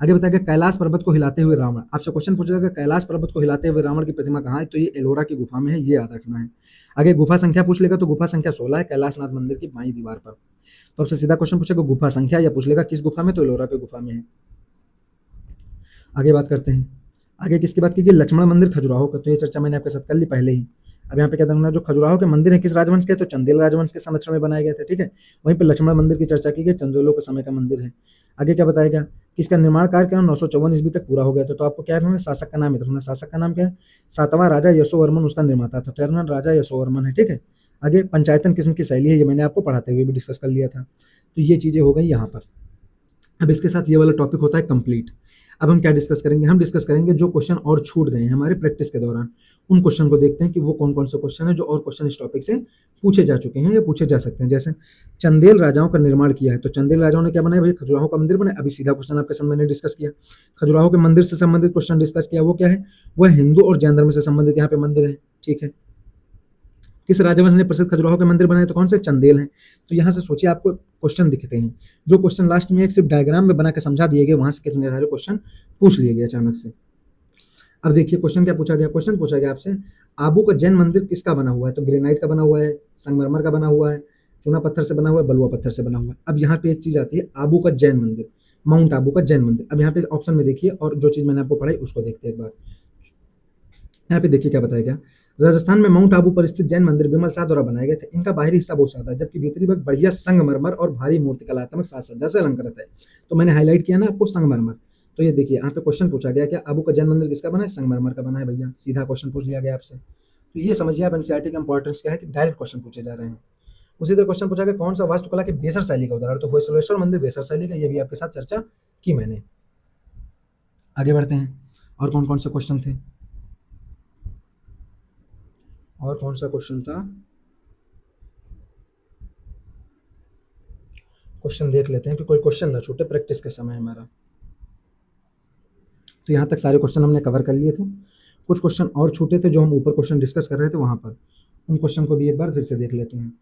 आगे बताया गया कैलाश पर्वत को हिलाते हुए रावण। आपसे क्वेश्चन पूछा जाएगा कैलाश पर्वत को हिलाते हुए रावण की प्रतिमा कहाँ है, तो ये एलोरा की गुफा में है, ये याद रखना है। आगे गुफा संख्या पूछ लेगा, तो गुफा संख्या 16 है कैलाशनाथ मंदिर की बाईं दीवार पर। तो आपसे सीधा क्वेश्चन पूछेगा गुफा संख्या, या पूछ लेगा किस गुफा में, तो एलोरा की गुफा में है। आगे बात करते हैं, आगे किसकी बात की गई, लक्ष्मण मंदिर खजुराहो का। तो ये चर्चा मैंने आपके साथ कर ली पहले ही। अब यहाँ पे क्या देखना, जो खजुराहो के मंदिर है किस राजवंश के, तो चंदेल राजवंश के संरक्षण में बनाए गए थे। ठीक है, वहीं पे लक्ष्मण मंदिर की चर्चा की गई, चंदेलों के समय का मंदिर है। आगे क्या बताया गया कि इसका निर्माण कार्य क्या 954 ईस्वी तक पूरा हो गया था। तो आपको क्या है, शासक का नाम है, शासक का नाम क्या है, 7वां राजा यशोवर्मन उसका निर्माता था। 13वां राजा यशोवर्मन है। ठीक है, आगे पंचायतन किस्म की शैली है, ये मैंने आपको पढ़ाते हुए भी डिस्कस कर लिया था। तो ये चीजें हो गई यहाँ पर। अब इसके साथ ये वाला टॉपिक होता है कंप्लीट। अब हम क्या डिस्कस करेंगे, हम डिस्कस करेंगे जो क्वेश्चन और छूट गए हैं हमारे प्रैक्टिस के दौरान, उन क्वेश्चन को देखते हैं कि वो कौन कौन से क्वेश्चन है जो और क्वेश्चन इस टॉपिक से पूछे जा चुके हैं या पूछे जा सकते हैं। जैसे चंदेल राजाओं का निर्माण किया है, तो चंदेल राजाओं ने क्या बनाया भाई, खजुराहो का मंदिर बनाया। अभी सीधा क्वेश्चन आपके सामने मैंने डिस्कस किया, खजुराहो के मंदिर से संबंधित क्वेश्चन डिस्कस किया, वो क्या है, वह हिंदू और जैन धर्म से संबंधित यहाँ पे मंदिर है। ठीक है, किस राजवंश ने प्रसिद्ध खजुराहो के मंदिर बनाए, तो कौन से, चंदेल हैं। तो यहाँ से सोचिए आपको क्वेश्चन दिखते हैं, जो क्वेश्चन लास्ट में एक सिर्फ डायग्राम में बना के समझा दिए गए, वहां से कितने सारे क्वेश्चन पूछ लिए गए अचानक से। अब देखिए क्वेश्चन क्या पूछा गया, क्वेश्चन पूछा गया आपसे आबू का जैन मंदिर किसका बना हुआ है, तो ग्रेनाइट का बना हुआ है, संगमरमर का बना हुआ है, चूना पत्थर से बना हुआ है, बलुआ पत्थर से बना हुआ है। अब यहाँ पे एक चीज आती है, आबू का जैन मंदिर, माउंट आबू का जैन मंदिर। अब यहाँ पे ऑप्शन में देखिए, और जो चीज मैंने आपको पढ़ाई उसको देखते हैं एक बार। यहाँ पे देखिए क्या बताया गया, राजस्थान में माउंट आबू पर स्थित जैन मंदिर बिमल शाह द्वारा बनाए गए थे। इनका बाहरी हिस्सा बहुत सादा है, जबकि भीतरी भाग बढ़िया संगमरमर और भारी मूर्ति कलात्मक साज सज्जा से अलंकृत है। तो मैंने हाईलाइट किया ना आपको संगमरमर। तो ये देखिए यहाँ पे क्वेश्चन पूछा गया, क्या आबू का जैन मंदिर किसका बना है, संगमरमर का बना है भैया, सीधा क्वेश्चन पूछ लिया गया आपसे। तो ये समझिए आप एनसीईआरटी का इंपॉर्टेंस क्या है कि डायरेक्ट क्वेश्चन पूछे जा रहे हैं। उसी तरह क्वेश्चन पूछा गया कौन सा वास्तुकला के बेसर शैली का उदाहरण, तो होयसलेश्वर मंदिर बेसर शैली का, ये भी आपके साथ चर्चा की मैंने। आगे बढ़ते हैं, और कौन कौन से क्वेश्चन थे, और कौन सा क्वेश्चन था, क्वेश्चन देख लेते हैं कि कोई क्वेश्चन ना छूटे प्रैक्टिस के समय हमारा। तो यहाँ तक सारे क्वेश्चन हमने कवर कर लिए थे, कुछ क्वेश्चन और छूटे थे जो हम ऊपर क्वेश्चन डिस्कस कर रहे थे वहां पर, उन क्वेश्चन को भी एक बार फिर से देख लेते हैं।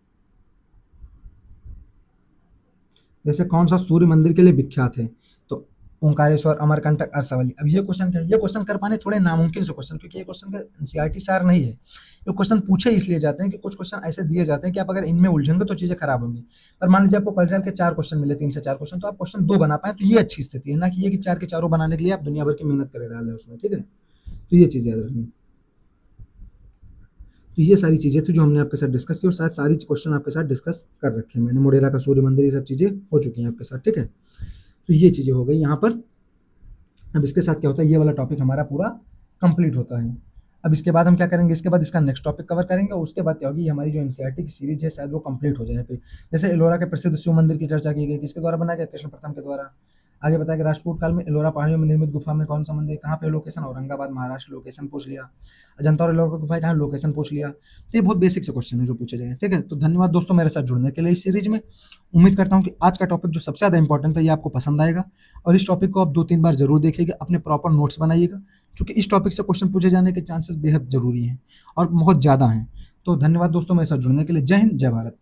जैसे कौन सा सूर्य मंदिर के लिए विख्यात है, तो ओंकारेश्वर, अमरकंटक, अरसावली। अब ये क्वेश्चन क्या है, ये क्वेश्चन कर पाने थोड़े नामुमकिन से क्वेश्चन, क्योंकि ये क्वेश्चन का एनसीईआरटी सार नहीं है। ये क्वेश्चन पूछे इसलिए जाते हैं कि कुछ क्वेश्चन ऐसे दिए जाते हैं कि आप अगर इनमें उलझेंगे तो चीजें खराब होंगी। पर मान लीजिए आपको कल के 4 क्वेश्चन मिले, 3 से 4 क्वेश्चन, तो आप क्वेश्चन 2 बना पाए, तो ये अच्छी स्थिति है, ना कि ये कि 4 के चारों बनाने के लिए आप दुनिया भर की मेहनत करे डाले उसमें। ठीक है, तो ये चीज याद रखनी। तो ये सारी चीजें थी जो हमने आपके साथ डिस्कस की, और शायद सारी क्वेश्चन आपके साथ डिस्कस कर रखे हैं मैंने। मोढेरा का सूर्य मंदिर, ये सब चीजें हो चुकी हैं आपके साथ। ठीक है, तो ये चीजें हो गई यहाँ पर। अब इसके साथ क्या होता है, ये वाला टॉपिक हमारा पूरा कंप्लीट होता है। अब इसके बाद हम क्या करेंगे, इसके बाद इसका नेक्स्ट टॉपिक कवर करेंगे, और उसके बाद क्या होगी, हमारी जो एनसीईआरटी की सीरीज है शायद वो कंप्लीट हो जाए पे। जैसे एलोरा के प्रसिद्ध शिव मंदिर की चर्चा की गई, किसके द्वारा बनाया गया, कृष्ण प्रथम के द्वारा। आगे बताया कि राष्ट्रकूट काल में एलोरा पहाड़ियों में निर्मित गुफा में कौन सा मंदिर, कहाँ पे लोकेशन, औरंगाबाद महाराष्ट्र, लोकेशन पूछ लिया। अजंता और एलोरा की गुफा कहाँ, लोकेशन पूछ लिया। तो ये बहुत बेसिक से क्वेश्चन है जो पूछे जाएंगे, ठीक है। तो धन्यवाद दोस्तों मेरे साथ जुड़ने के लिए इस सीरीज में। उम्मीद करता हूँ कि आज का टॉपिक जो सबसे ज़्यादा इंपॉर्टेंट है ये आपको पसंद आएगा, और इस टॉपिक को आप 2-3 बार जरूर देखिएगा, अपने प्रॉपर नोट्स बनाइएगा, क्योंकि इस टॉपिक से क्वेश्चन पूछे जाने के चांसेस बेहद जरूरी हैं और बहुत ज़्यादा हैं। तो धन्यवाद दोस्तों मेरे साथ जुड़ने के लिए। जय हिंद, जय भारत।